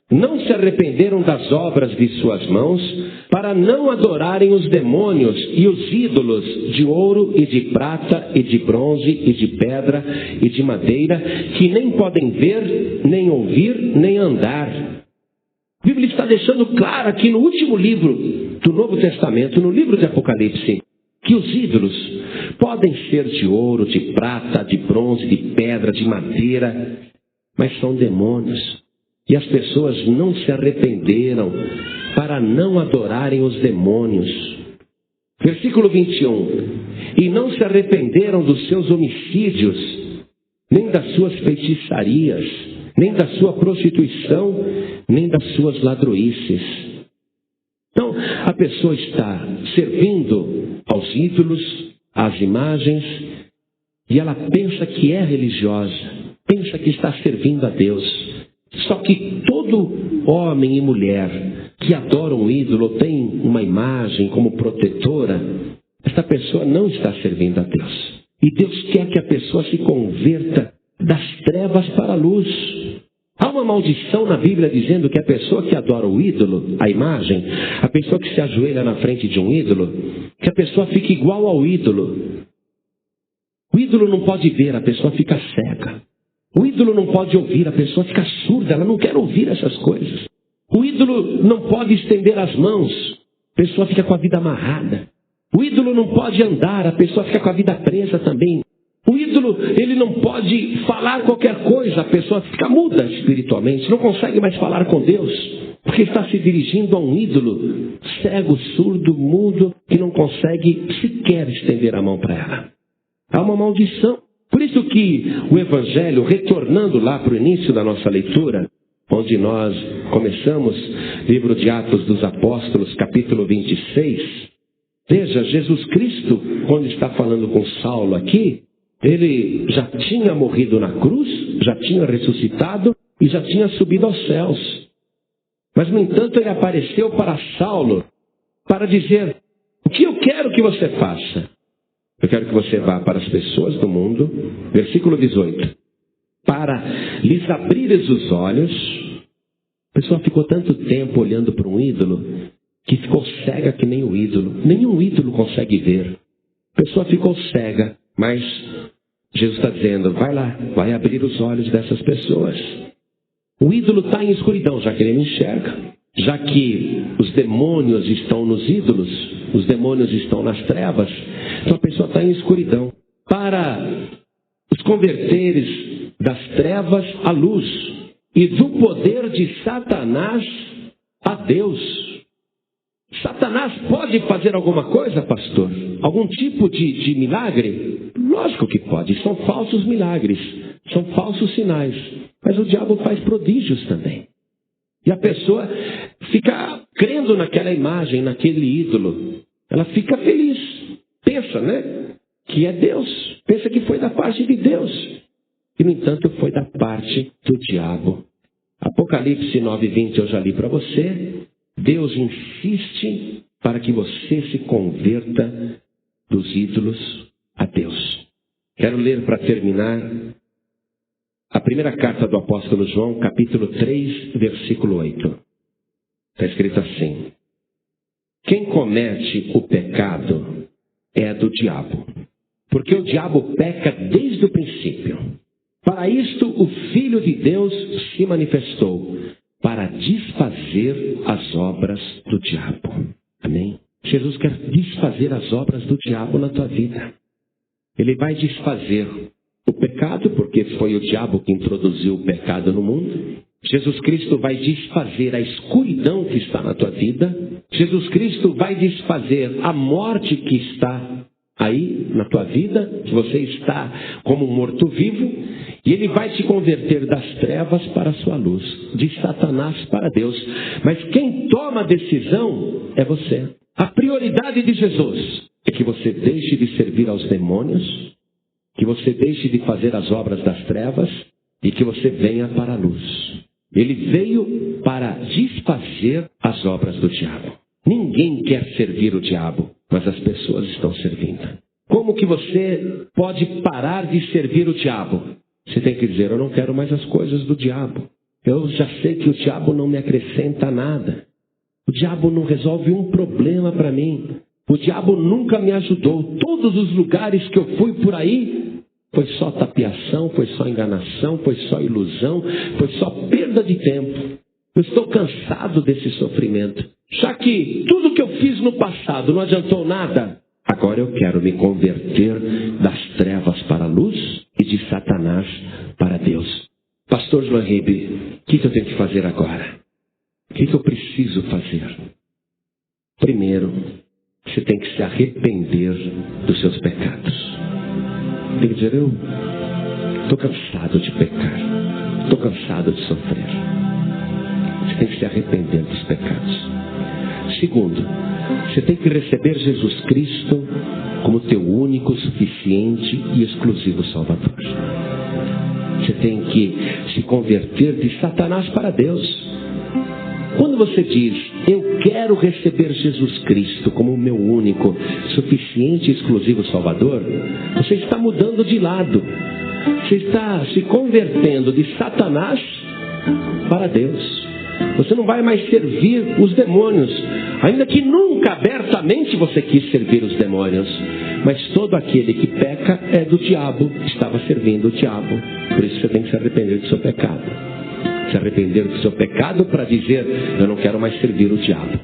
não se arrependeram das obras de suas mãos, para não adorarem os demônios e os ídolos de ouro e de prata e de bronze e de pedra e de madeira, que nem podem ver, nem ouvir, nem andar. A Bíblia está deixando claro aqui no último livro do Novo Testamento, no livro de Apocalipse, que os ídolos podem ser de ouro, de prata, de bronze, de pedra, de madeira, mas são demônios. E as pessoas não se arrependeram para não adorarem os demônios. Versículo 21. E não se arrependeram dos seus homicídios, nem das suas feitiçarias, nem da sua prostituição, nem das suas ladroices. Então, a pessoa está servindo aos ídolos, às imagens, e ela pensa que é religiosa, pensa que está servindo a Deus. Só que todo homem e mulher que adoram um ídolo, tem uma imagem como protetora, esta pessoa não está servindo a Deus. E Deus quer que a pessoa se converta das trevas para a luz. Há uma maldição na Bíblia dizendo que a pessoa que adora o ídolo, a imagem, a pessoa que se ajoelha na frente de um ídolo, que a pessoa fica igual ao ídolo. O ídolo não pode ver, a pessoa fica cega. O ídolo não pode ouvir, a pessoa fica surda, ela não quer ouvir essas coisas. O ídolo não pode estender as mãos, a pessoa fica com a vida amarrada. O ídolo não pode andar, a pessoa fica com a vida presa também. O ídolo, ele não pode falar qualquer coisa. A pessoa fica muda espiritualmente, não consegue mais falar com Deus, porque está se dirigindo a um ídolo cego, surdo, mudo, que não consegue sequer estender a mão para ela. Há uma maldição. Por isso que o Evangelho, retornando lá para o início da nossa leitura, onde nós começamos, livro de Atos dos Apóstolos, capítulo 26, veja, Jesus Cristo, quando está falando com Saulo aqui, ele já tinha morrido na cruz, já tinha ressuscitado e já tinha subido aos céus. Mas, no entanto, ele apareceu para Saulo para dizer: o que eu quero que você faça? Eu quero que você vá para as pessoas do mundo, versículo 18, para lhes abrires os olhos. A pessoa ficou tanto tempo olhando para um ídolo que ficou cega que nem o ídolo. Nenhum ídolo consegue ver. A pessoa ficou cega, mas Jesus está dizendo: vai lá, vai abrir os olhos dessas pessoas. O ídolo está em escuridão, já que ele não enxerga. Já que os demônios estão nos ídolos, os demônios estão nas trevas, então a pessoa está em escuridão. Para os converteres das trevas à luz e do poder de Satanás a Deus. Satanás pode fazer alguma coisa, pastor? Algum tipo de milagre? Lógico que pode. São falsos milagres, são falsos sinais. Mas o diabo faz prodígios também. E a pessoa fica crendo naquela imagem, naquele ídolo. Ela fica feliz. Pensa, né? Que é Deus. Pensa que foi da parte de Deus. E, no entanto, foi da parte do diabo. Apocalipse 9:20 eu já li para você. Deus insiste para que você se converta dos ídolos a Deus. Quero ler para terminar a primeira carta do apóstolo João, capítulo 3, versículo 8. Está escrito assim: quem comete o pecado é do diabo, porque o diabo peca desde o princípio. Para isto o Filho de Deus se manifestou, para desfazer as obras do diabo. Amém? Jesus quer desfazer as obras do diabo na tua vida. Ele vai desfazer o pecado, porque foi o diabo que introduziu o pecado no mundo. Jesus Cristo vai desfazer a escuridão que está na tua vida. Jesus Cristo vai desfazer a morte que está aí na tua vida, que você está como um morto-vivo. E ele vai te converter das trevas para a sua luz, de Satanás para Deus. Mas quem toma a decisão é você. A prioridade de Jesus é que você deixe de servir aos demônios, que você deixe de fazer as obras das trevas e que você venha para a luz. Ele veio para desfazer as obras do diabo. Ninguém quer servir o diabo, mas as pessoas estão servindo. Como que você pode parar de servir o diabo? Você tem que dizer: eu não quero mais as coisas do diabo. Eu já sei que o diabo não me acrescenta nada. O diabo não resolve um problema para mim. O diabo nunca me ajudou. Todos os lugares que eu fui por aí, foi só tapiação, foi só enganação, foi só ilusão, foi só perda de tempo. Eu estou cansado desse sofrimento. Já que tudo que eu fiz no passado não adiantou nada, agora eu quero me converter das trevas para a luz e de Satanás para Deus. Pastor João Ribe, o que eu tenho que fazer agora? O que eu preciso fazer? Primeiro, você tem que se arrepender dos seus pecados. Tem que dizer: eu estou cansado de pecar, estou cansado de sofrer. Você tem que se arrepender dos pecados. Segundo, você tem que receber Jesus Cristo como teu único, suficiente e exclusivo Salvador. Você tem que se converter de Satanás para Deus. Quando você diz: eu quero receber Jesus Cristo como o meu único, suficiente e exclusivo Salvador, você está mudando de lado. Você está se convertendo de Satanás para Deus. Você não vai mais servir os demônios, ainda que nunca abertamente você quis servir os demônios. Mas todo aquele que peca é do diabo, estava servindo o diabo. Por isso você tem que se arrepender do seu pecado. Se arrepender do seu pecado para dizer: eu não quero mais servir o diabo.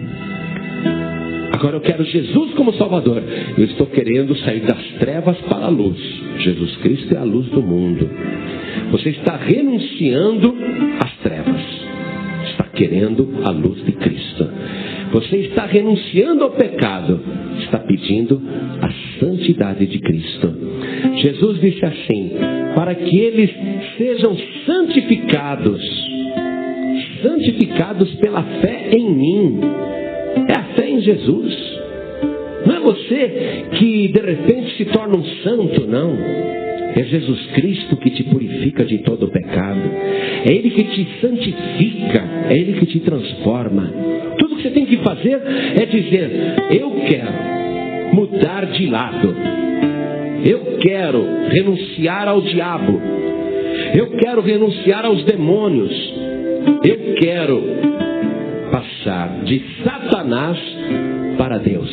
A Agora eu quero Jesus como Salvador. Eu estou querendo sair das trevas para a luz. Jesus Cristo é a luz do mundo. Você está renunciando às trevas. Está querendo a luz de Cristo. Você está renunciando ao pecado. Está pedindo a santidade de Cristo. Jesus disse assim: para que eles sejam santificados. Santificados pela fé em mim. É a fé em Jesus. Não é você que de repente se torna um santo, não. É Jesus Cristo que te purifica de todo o pecado. É Ele que te santifica. É Ele que te transforma. Tudo que você tem que fazer é dizer: eu quero mudar de lado. Eu quero renunciar ao diabo. Eu quero renunciar aos demônios. Eu quero passar de Satanás para Deus.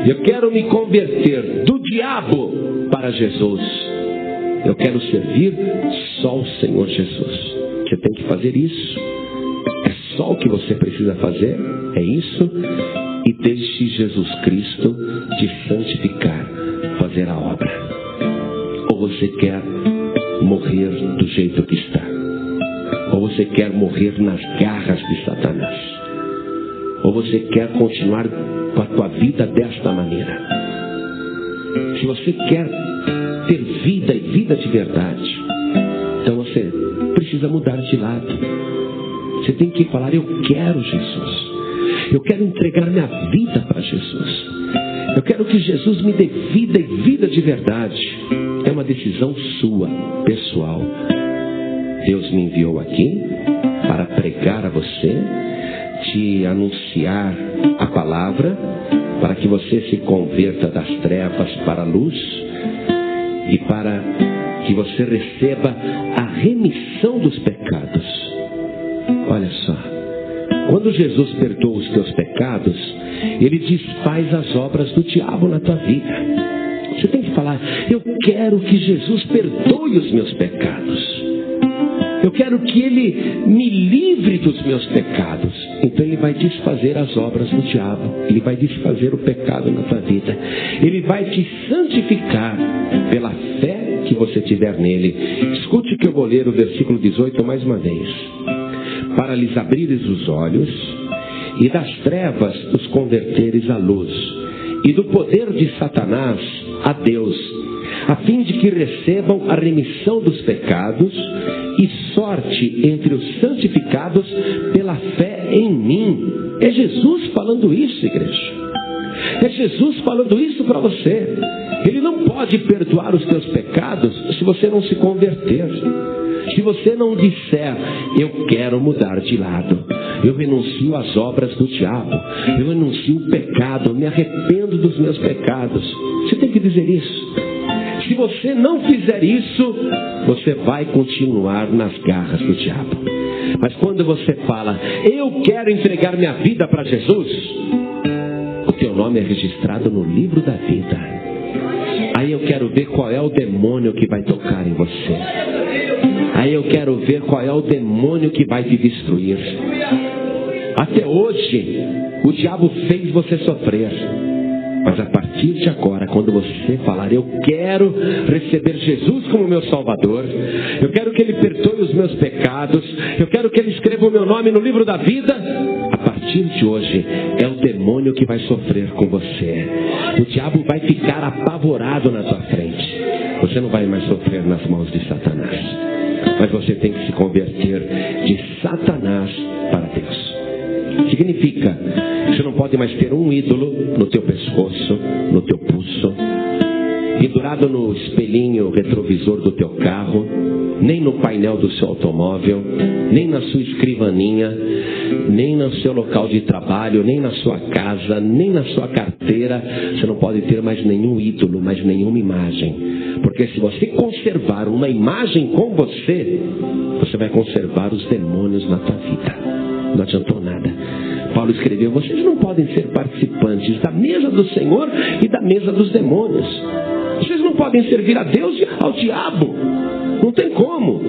Eu quero me converter do diabo para Jesus. Eu quero servir só o Senhor Jesus. Você tem que fazer isso. É só o que você precisa fazer. É isso. E deixe Jesus Cristo te santificar, fazer a obra. Ou você quer morrer do jeito que está? Ou você quer morrer nas garras de Satanás? Ou você quer continuar com a tua vida desta maneira? Se você quer ter vida e vida de verdade, então você precisa mudar de lado. Você tem que falar: eu quero Jesus. Eu quero entregar minha vida para Jesus. Eu quero que Jesus me dê vida e vida de verdade. É uma decisão sua, pessoal. Deus me enviou aqui para pregar a você, te anunciar a palavra, para que você se converta das trevas para a luz e para que você receba a remissão dos pecados. Olha só, quando Jesus perdoa os teus pecados, Ele desfaz as obras do diabo na tua vida. Você tem que falar: eu quero que Jesus perdoe os meus pecados. Eu quero que Ele me livre dos meus pecados. Então Ele vai desfazer as obras do diabo. Ele vai desfazer o pecado na tua vida. Ele vai te santificar pela fé que você tiver nele. Escute que eu vou ler o versículo 18 mais uma vez. Para lhes abrires os olhos e das trevas os converteres à luz, e do poder de Satanás a Deus, a fim de que recebam a remissão dos pecados e sorte entre os santificados pela fé em mim. É Jesus falando isso, igreja. É Jesus falando isso para você. Ele não pode perdoar os teus pecados se você não se converter. Se você não disser: eu quero mudar de lado, eu renuncio às obras do diabo, eu renuncio o pecado, eu me arrependo dos meus pecados. Você tem que dizer isso. Se você não fizer isso, você vai continuar nas garras do diabo. Mas quando você fala: eu quero entregar minha vida para Jesus, o teu nome é registrado no livro da vida. Aí eu quero ver qual é o demônio que vai tocar em você. Aí eu quero ver qual é o demônio que vai te destruir. Até hoje, o diabo fez você sofrer. Mas a partir de agora, quando você falar: eu quero receber Jesus como meu Salvador, eu quero que Ele perdoe os meus pecados, eu quero que Ele escreva o meu nome no livro da vida, a partir de hoje, é o demônio que vai sofrer com você. O diabo vai ficar apavorado na tua frente. Você não vai mais sofrer nas mãos de Satanás. Mas você tem que se converter de Satanás para Deus. Significa que você não pode mais ter um ídolo no teu pescoço, no teu pulso, pendurado no espelhinho retrovisor do teu carro, nem no painel do seu automóvel, nem na sua escrivaninha, nem no seu local de trabalho, nem na sua casa, nem na sua carteira. Você não pode ter mais nenhum ídolo, mais nenhuma imagem. Porque se você conservar uma imagem com você, você vai conservar os demônios na tua vida. Não adiantou nada. Paulo escreveu: vocês não podem ser participantes da mesa do Senhor e da mesa dos demônios. Vocês não podem servir a Deus e ao diabo. Não tem como.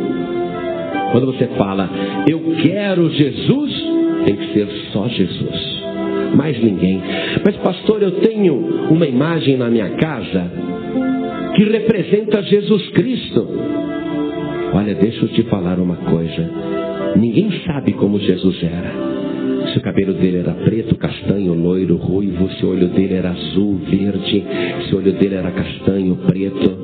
Quando você fala: eu quero Jesus, tem que ser só Jesus. mais ninguém. Mas pastor, eu tenho uma imagem na minha casa que representa Jesus Cristo. Olha, deixa eu te falar uma coisa. Ninguém sabe como Jesus era. Se o cabelo dele era preto, castanho, loiro, ruivo, se o olho dele era azul, verde, se o olho dele era castanho, preto,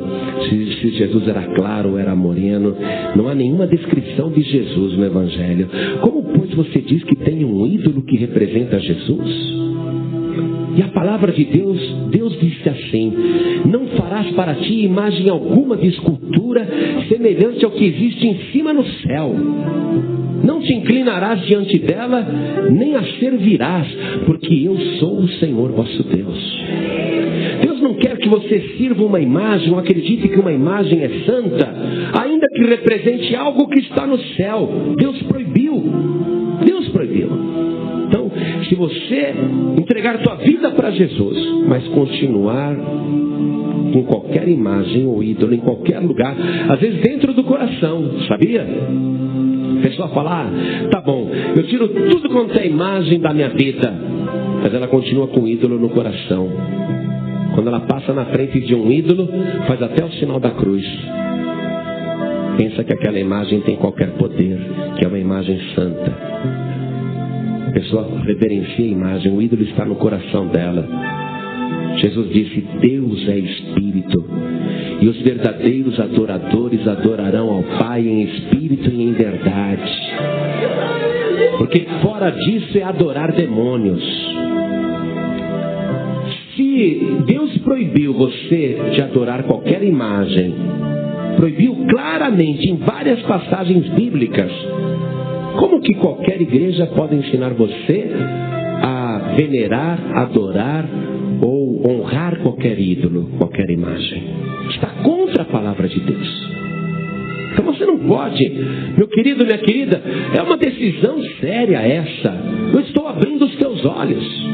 se Jesus era claro ou era moreno. Não há nenhuma descrição de Jesus no Evangelho. Como, pois, você diz que tem um ídolo que representa Jesus? E a palavra de Deus disse assim: não farás para ti imagem alguma de escultura semelhante ao que existe em cima no céu. Não te inclinarás diante dela, nem a servirás, porque eu sou o Senhor vosso Deus. Deus não quer que você sirva uma imagem, ou acredite que uma imagem é santa, ainda que represente algo que está no céu. Deus proibiu. Deus proibiu. Então, se você entregar tua vida para Jesus, mas continuar com qualquer imagem ou ídolo em qualquer lugar, às vezes dentro do coração, sabia? A pessoa fala: tá bom, eu tiro tudo quanto é imagem da minha vida, mas ela continua com o ídolo no coração. Quando ela passa na frente de um ídolo, faz até o sinal da cruz. Pensa que aquela imagem tem qualquer poder, que é uma imagem santa. A pessoa reverencia a imagem, o ídolo está no coração dela. Jesus disse: Deus é Espírito, e os verdadeiros adoradores adorarão ao Pai em Espírito e em verdade. Porque fora disso é adorar demônios. Se Deus proibiu você de adorar qualquer imagem, proibiu claramente em várias passagens bíblicas, como que qualquer igreja pode ensinar você a venerar, adorar ou honrar qualquer ídolo, qualquer imagem? Está contra a palavra de Deus. Então você não pode, meu querido, minha querida, é uma decisão séria essa. Eu estou abrindo os teus olhos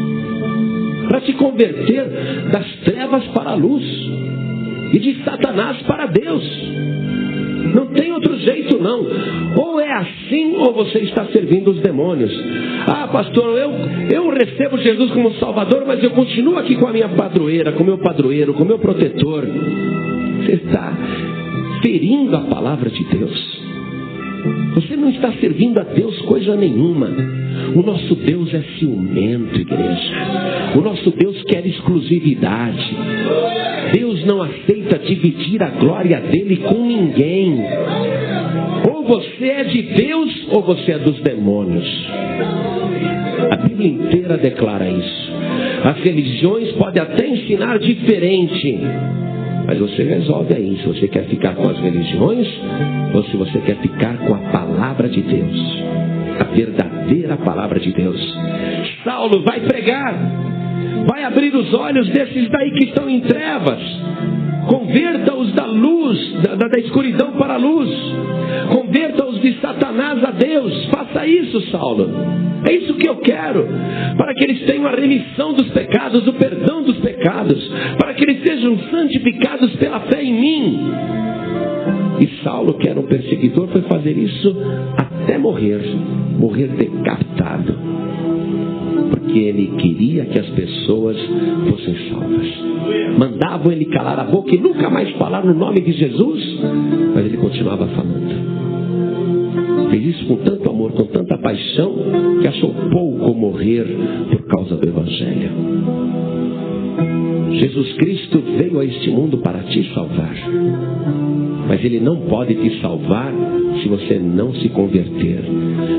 para te converter das trevas para a luz e de Satanás para Deus. Não tem outro jeito não. Ou é assim, ou você está servindo os demônios. Ah, pastor, eu recebo Jesus como Salvador, mas eu continuo aqui com a minha padroeira, com o meu padroeiro, com o meu protetor. Você está ferindo a palavra de Deus. Você não está servindo a Deus coisa nenhuma. O nosso Deus é ciumento, igreja. O nosso Deus quer exclusividade. Deus não aceita dividir a glória dele com ninguém. Ou você é de Deus, ou você é dos demônios. A Bíblia inteira declara isso. As religiões podem até ensinar diferente, mas você resolve aí, se você quer ficar com as religiões ou se você quer ficar com a palavra de Deus, a verdadeira palavra de Deus. Saulo vai pregar, vai abrir os olhos desses daí que estão em trevas. Converta-os da luz, da escuridão para a luz. Converta-os de Satanás a Deus. Faça isso, Saulo. É isso que eu quero. Para que eles tenham a remissão dos pecados, o perdão dos pecados. Para que eles sejam santificados pela fé em mim. E Saulo, que era um perseguidor, foi fazer isso até morrer. Morrer decapitado. Porque ele queria que as pessoas fossem salvas. Mandavam ele calar a boca e nunca mais falar no nome de Jesus, mas ele continuava falando. Fez isso com tanto amor, com tanta paixão, que achou pouco morrer por causa do Evangelho. Jesus Cristo veio a este mundo para te salvar, mas Ele não pode te salvar se você não se converter,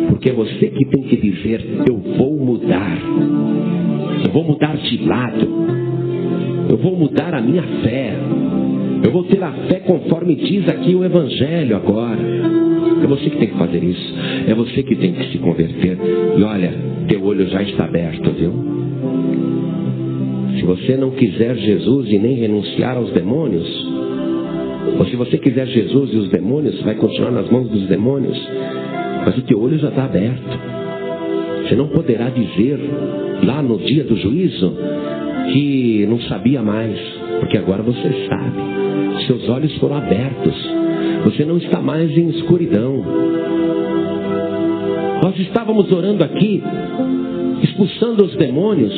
porque é você que tem que dizer: eu vou mudar, eu vou mudar de lado, eu vou mudar a minha fé, eu vou ter a fé conforme diz aqui o Evangelho agora. É você que tem que fazer isso, é você que tem que se converter. E olha, teu olho já está aberto, viu? Se você não quiser Jesus e nem renunciar aos demônios, ou se você quiser Jesus e os demônios, vai continuar nas mãos dos demônios, mas o teu olho já está aberto. Você não poderá dizer lá no dia do juízo que não sabia mais, porque agora você sabe. Seus olhos foram abertos. Você não está mais em escuridão. Nós estávamos orando aqui expulsando os demônios.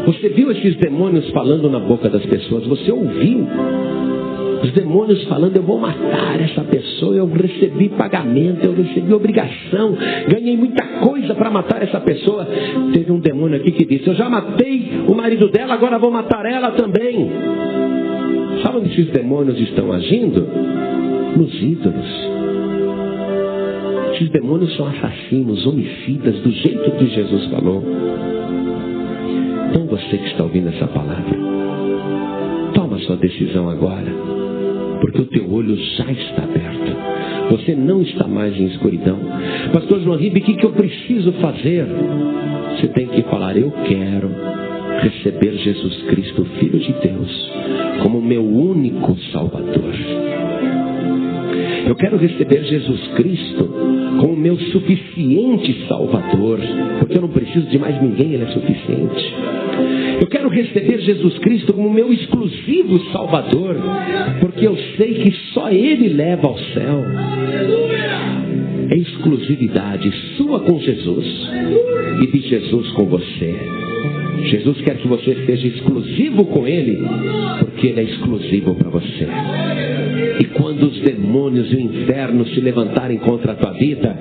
Você viu esses demônios falando na boca das pessoas? Você ouviu os demônios falando: eu vou matar essa pessoa, eu recebi pagamento, eu recebi obrigação, ganhei muita coisa para matar essa pessoa. Teve um demônio aqui que disse: eu já matei o marido dela, agora vou matar ela também. Sabe onde esses demônios estão agindo? Nos ídolos. Esses demônios são assassinos, homicidas, do jeito que Jesus falou. Então você que está ouvindo essa palavra, toma sua decisão agora, porque o teu olho já está aberto. Você não está mais em escuridão. Pastor João Ribe, o que eu preciso fazer? Você tem que falar: eu quero receber Jesus Cristo, Filho de Deus, como meu único Salvador. Eu quero receber Jesus Cristo como meu suficiente Salvador, porque eu não preciso de mais ninguém, Ele é suficiente. Eu quero receber Jesus Cristo como meu exclusivo Salvador, porque eu sei que só Ele leva ao céu. É exclusividade sua com Jesus e de Jesus com você. Jesus quer que você seja exclusivo com Ele, porque Ele é exclusivo para você. E quando os demônios e o inferno se levantarem contra a tua vida,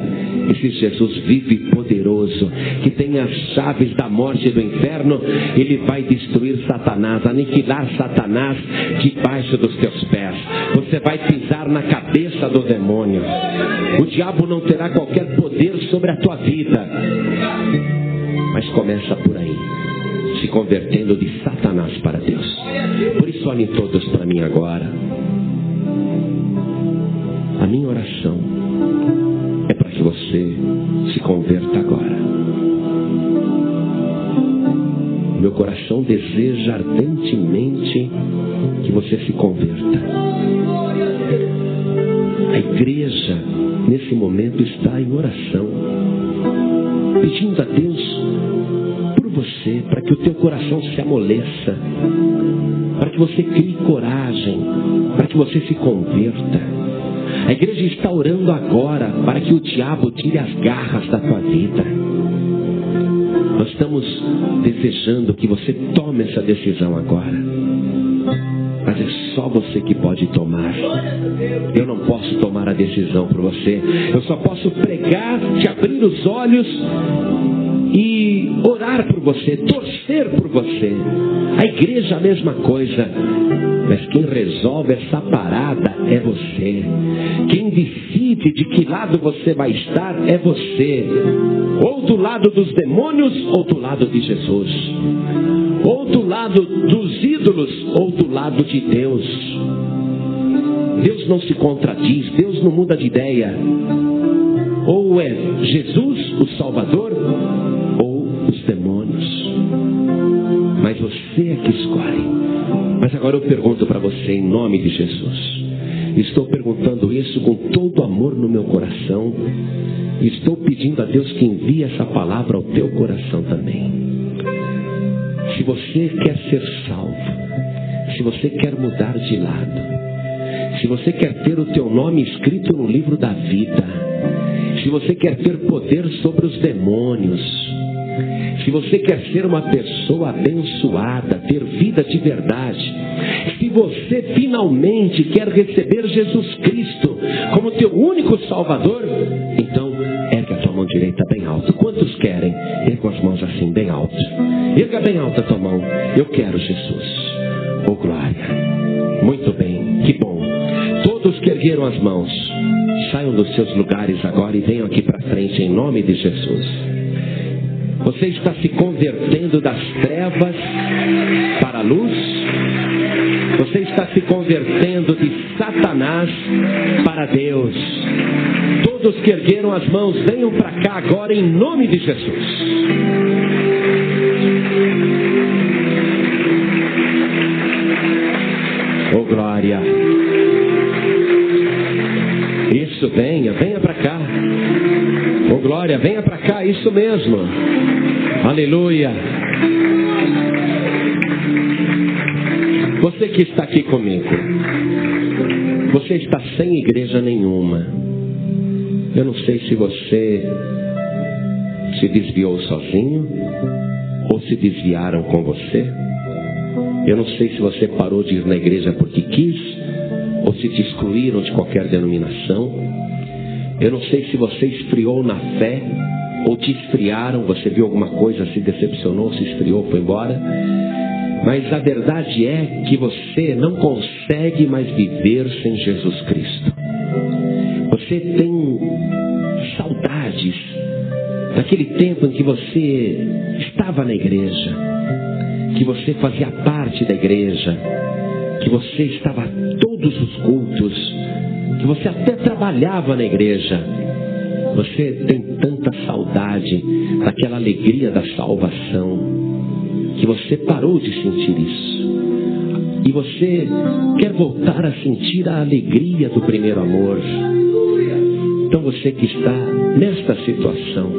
esse Jesus vivo e poderoso, que tem as chaves da morte e do inferno, Ele vai destruir Satanás, aniquilar Satanás debaixo dos teus pés. Você vai pisar na cabeça do demônio. O diabo não terá qualquer poder sobre a tua vida. Mas começa por aí, se convertendo de Satanás para Deus. Por isso olhem todos para mim agora. A minha oração é para que você se converta agora. Meu coração deseja ardentemente que você se converta. A igreja nesse momento está em oração, pedindo a Deus por você, para que o teu coração se amoleça, para que você crie coragem, para que você se converta. A igreja está orando agora para que o diabo tire as garras da tua vida. Nós estamos desejando que você tome essa decisão agora. Mas é só você que pode tomar. Eu não posso tomar a decisão por você. Eu só posso pregar, te abrir os olhos e orar por você, torcer por você. A igreja é a mesma coisa. Mas quem resolve essa parada é você. Quem decide de que lado você vai estar é você. Ou do lado dos demônios, ou do lado de Jesus. Ou do lado dos ídolos, ou do lado de Deus. Deus não se contradiz, Deus não muda de ideia. Ou é Jesus, o Salvador, ou os demônios. Mas você é que escolhe. Mas agora eu pergunto para você em nome de Jesus. Estou perguntando isso com todo amor no meu coração. Estou pedindo a Deus que envie essa palavra ao teu coração também. Se você quer ser salvo, se você quer mudar de lado, se você quer ter o teu nome escrito no livro da vida, se você quer ter poder sobre os demônios, se você quer ser uma pessoa abençoada, ter vida de verdade, se você finalmente quer receber Jesus Cristo como teu único Salvador, então ergue a tua mão direita bem alto. Quantos querem? Erga as mãos assim bem alto. Erga bem alta a tua mão. Eu quero Jesus. Oh glória. Muito bem, que bom. Todos que ergueram as mãos, saiam dos seus lugares agora e venham aqui para frente em nome de Jesus. Você está se convertendo das trevas para a luz. Você está se convertendo de Satanás para Deus. Todos que ergueram as mãos, venham para cá agora em nome de Jesus. Oh glória. Isso, venha para cá. Oh glória, venha para cá, isso mesmo. Aleluia. Você que está aqui comigo, você está sem igreja nenhuma. Eu não sei se você se desviou sozinho ou se desviaram com você? Eu não sei se você parou de ir na igreja porque quis ou se te excluíram de qualquer denominação. Eu não sei se você esfriou na fé ou te esfriaram, você viu alguma coisa, se decepcionou, se esfriou, foi embora. Mas a verdade é que você não consegue mais viver sem Jesus Cristo. Você tem saudades daquele tempo em que você estava na igreja, que você fazia parte da igreja, que você estava a todos os cultos, que você até trabalhava na igreja. Você tem tanta saudade daquela alegria da salvação, que você parou de sentir isso. E você quer voltar a sentir a alegria do primeiro amor. Então você que está nesta situação,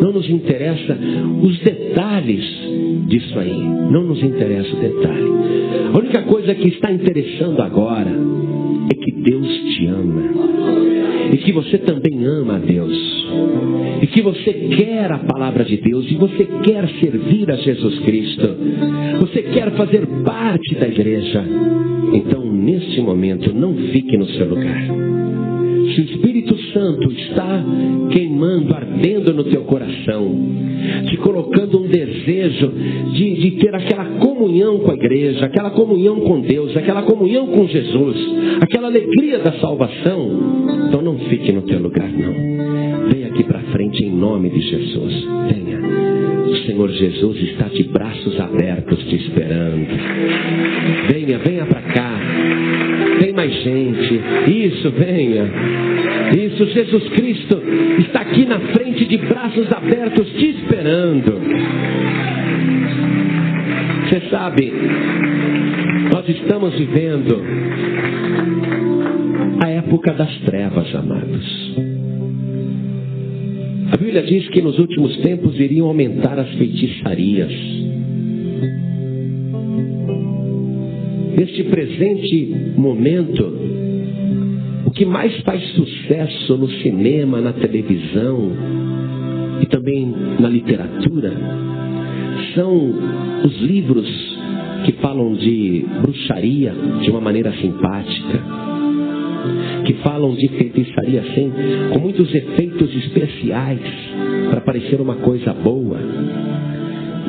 não nos interessa os detalhes disso aí. Não nos interessa o detalhe. A única coisa que está interessando agora é que Deus te ama. E que você também ama a Deus. E que você quer a palavra de Deus. E você quer servir a Jesus Cristo. Você quer fazer parte da igreja. Então, neste momento, não fique no seu lugar. Se o Espírito Santo está queimando, ardendo no teu coração, te colocando um desejo de ter aquela comunhão com a igreja, aquela comunhão com Deus, aquela comunhão com Jesus, aquela alegria da salvação, então não fique no teu lugar, não. Venha aqui para frente em nome de Jesus. Venha. O Senhor Jesus está de braços abertos te esperando. Venha, venha para cá. Tem mais gente. Isso, venha. Isso, Jesus Cristo está aqui na frente de braços abertos te esperando. Você sabe, nós estamos vivendo a época das trevas, amados. A Bíblia diz que nos últimos tempos iriam aumentar as feitiçarias. Neste presente momento, o que mais faz sucesso no cinema, na televisão e também na literatura são os livros que falam de bruxaria de uma maneira simpática, que falam de feitiçaria assim, com muitos efeitos especiais para parecer uma coisa boa.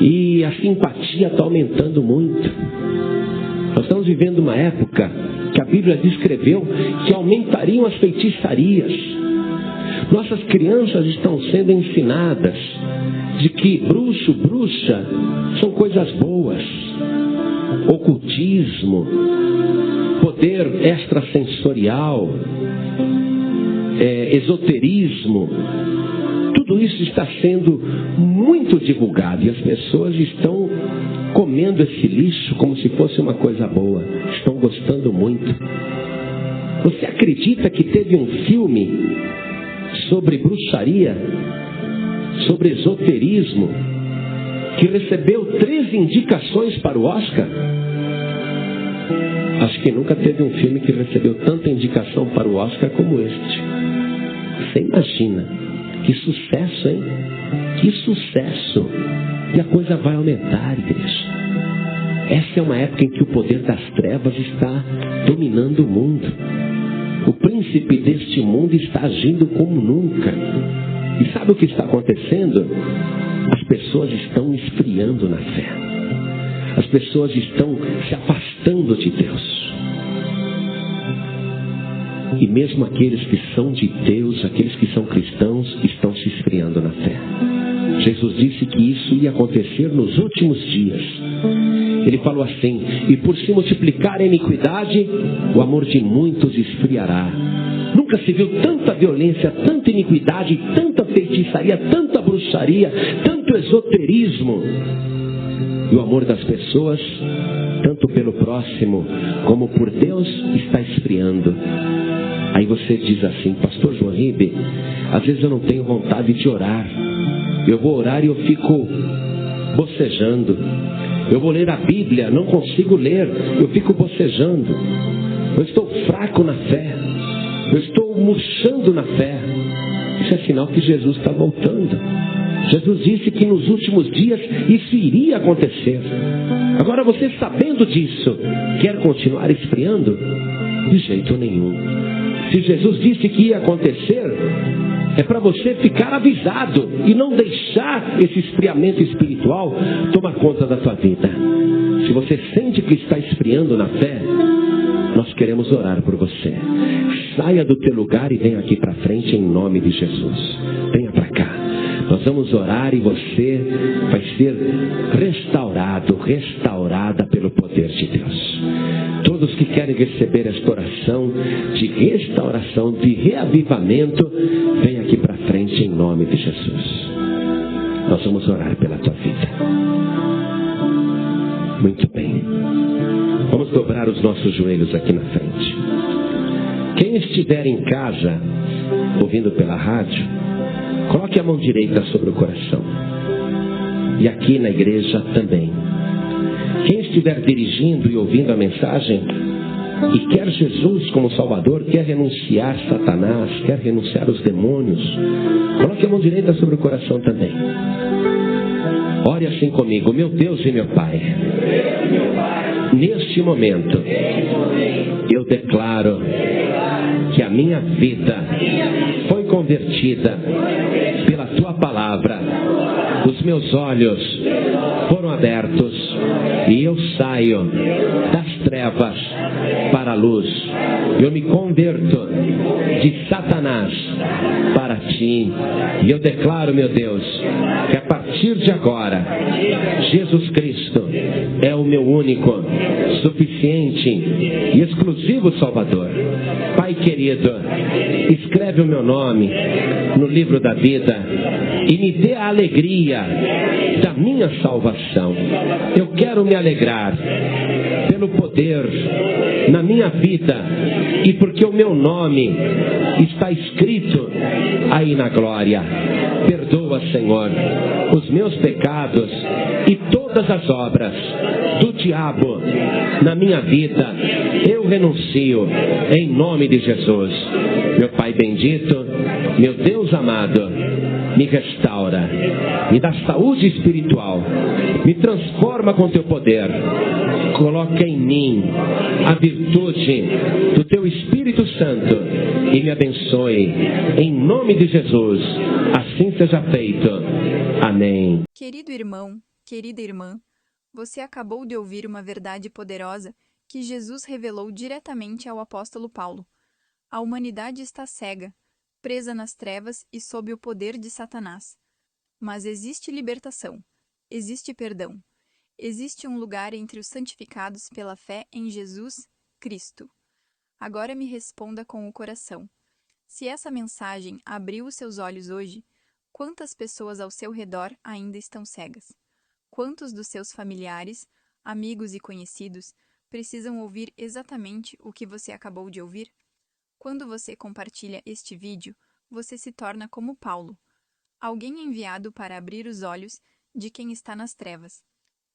E a simpatia está aumentando muito. Nós estamos vivendo uma época que a Bíblia descreveu que aumentariam as feitiçarias. Nossas crianças estão sendo ensinadas de que bruxo, bruxa são coisas boas. Ocultismo, poder extrasensorial, esoterismo, tudo isso está sendo muito divulgado e as pessoas estão comendo esse lixo como se fosse uma coisa boa. Estão gostando muito. Você acredita que teve um filme sobre bruxaria, sobre esoterismo, que recebeu 13 indicações para o Oscar? Acho que nunca teve um filme que recebeu tanta indicação para o Oscar como este. Você imagina? Que sucesso, hein? Que sucesso! E a coisa vai aumentar, igreja. Essa é uma época em que o poder das trevas está dominando o mundo. O príncipe deste mundo está agindo como nunca. E sabe o que está acontecendo? As pessoas estão esfriando na fé. As pessoas estão se afastando de Deus. E mesmo aqueles que são de Deus, aqueles que são cristãos, estão se esfriando na fé. Jesus disse que isso ia acontecer nos últimos dias. Ele falou assim: e por se multiplicar a iniquidade, o amor de muitos esfriará. Nunca se viu tanta violência, tanta iniquidade, tanta feitiçaria, tanta bruxaria, tanto esoterismo. E o amor das pessoas, tanto pelo próximo como por Deus, está esfriando. Aí você diz assim: pastor João Ribe, às vezes eu não tenho vontade de orar. Eu vou orar e eu fico bocejando. Eu vou ler a Bíblia, não consigo ler, eu fico bocejando. Eu estou fraco na fé. Eu estou murchando na fé. isso é sinal que Jesus está voltando. Jesus disse que nos últimos dias isso iria acontecer. Agora você, sabendo disso, quer continuar esfriando? De jeito nenhum. Se Jesus disse que ia acontecer, é para você ficar avisado e não deixar esse esfriamento espiritual tomar conta da tua vida. Se você sente que está esfriando na fé, nós queremos orar por você. Saia do teu lugar e venha aqui para frente em nome de Jesus. Venha para cá. Nós vamos orar e você vai ser restaurado, restaurada pelo poder de Deus. Todos que querem receber esta oração de restauração, de reavivamento, venha aqui para frente em nome de Jesus. Nós vamos orar pela tua vida. Muito bem. Vamos dobrar os nossos joelhos aqui na frente. Quem estiver em casa, ouvindo pela rádio, coloque a mão direita sobre o coração. E aqui na igreja também. Quem estiver dirigindo e ouvindo a mensagem e quer Jesus como Salvador, quer renunciar a Satanás, quer renunciar aos demônios, coloque a mão direita sobre o coração também. Ore assim comigo. Meu Deus e meu Pai, neste momento eu declaro que a minha vida foi convertida pela tua palavra. Os meus olhos foram abertos e eu saio das trevas para a luz. Eu me converto de Satanás para ti. E eu declaro, meu Deus, que a partir de agora, Jesus Cristo é o meu único, suficiente e exclusivo Salvador. Pai querido, escreve o meu nome no livro da vida e me dê a alegria da minha salvação. Eu quero me alegrar pelo poder na minha vida e porque o meu nome está escrito aí na glória. Perdoa, Senhor, os meus pecados e todas as obras do diabo na minha vida. Eu renuncio em nome de Jesus. Meu Pai bendito, meu Deus amado, me restaura, me dá saúde espiritual, me transforma com teu poder, coloca em mim a virtude do teu Espírito Santo e me abençoe em nome de Jesus. Assim seja feito. Amém. Querido irmão, querida irmã, você acabou de ouvir uma verdade poderosa que Jesus revelou diretamente ao apóstolo Paulo. A humanidade está cega, presa nas trevas e sob o poder de Satanás. Mas existe libertação, existe perdão, existe um lugar entre os santificados pela fé em Jesus Cristo. Agora me responda com o coração. Se essa mensagem abriu os seus olhos hoje, quantas pessoas ao seu redor ainda estão cegas? Quantos dos seus familiares, amigos e conhecidos precisam ouvir exatamente o que você acabou de ouvir? Quando você compartilha este vídeo, você se torna como Paulo, alguém enviado para abrir os olhos de quem está nas trevas.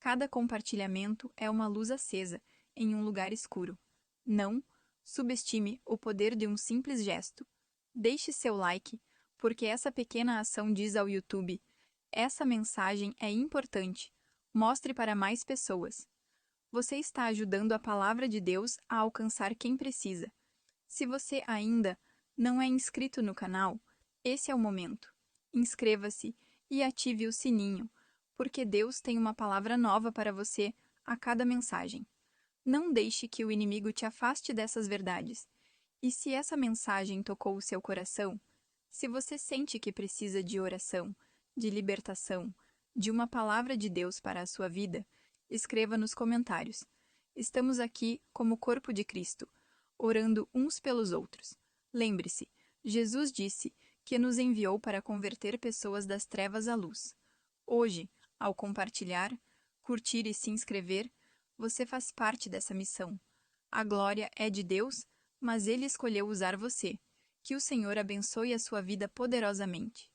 Cada compartilhamento é uma luz acesa em um lugar escuro. Não subestime o poder de um simples gesto. Deixe seu like, porque essa pequena ação diz ao YouTube: essa mensagem é importante. Mostre para mais pessoas. Você está ajudando a palavra de Deus a alcançar quem precisa. Se você ainda não é inscrito no canal, esse é o momento. Inscreva-se e ative o sininho, porque Deus tem uma palavra nova para você a cada mensagem. Não deixe que o inimigo te afaste dessas verdades. E se essa mensagem tocou o seu coração, se você sente que precisa de oração, de libertação, de uma palavra de Deus para a sua vida, escreva nos comentários. Estamos aqui como corpo de Cristo, orando uns pelos outros. Lembre-se, Jesus disse que nos enviou para converter pessoas das trevas à luz. Hoje, ao compartilhar, curtir e se inscrever, você faz parte dessa missão. A glória é de Deus, mas Ele escolheu usar você. Que o Senhor abençoe a sua vida poderosamente.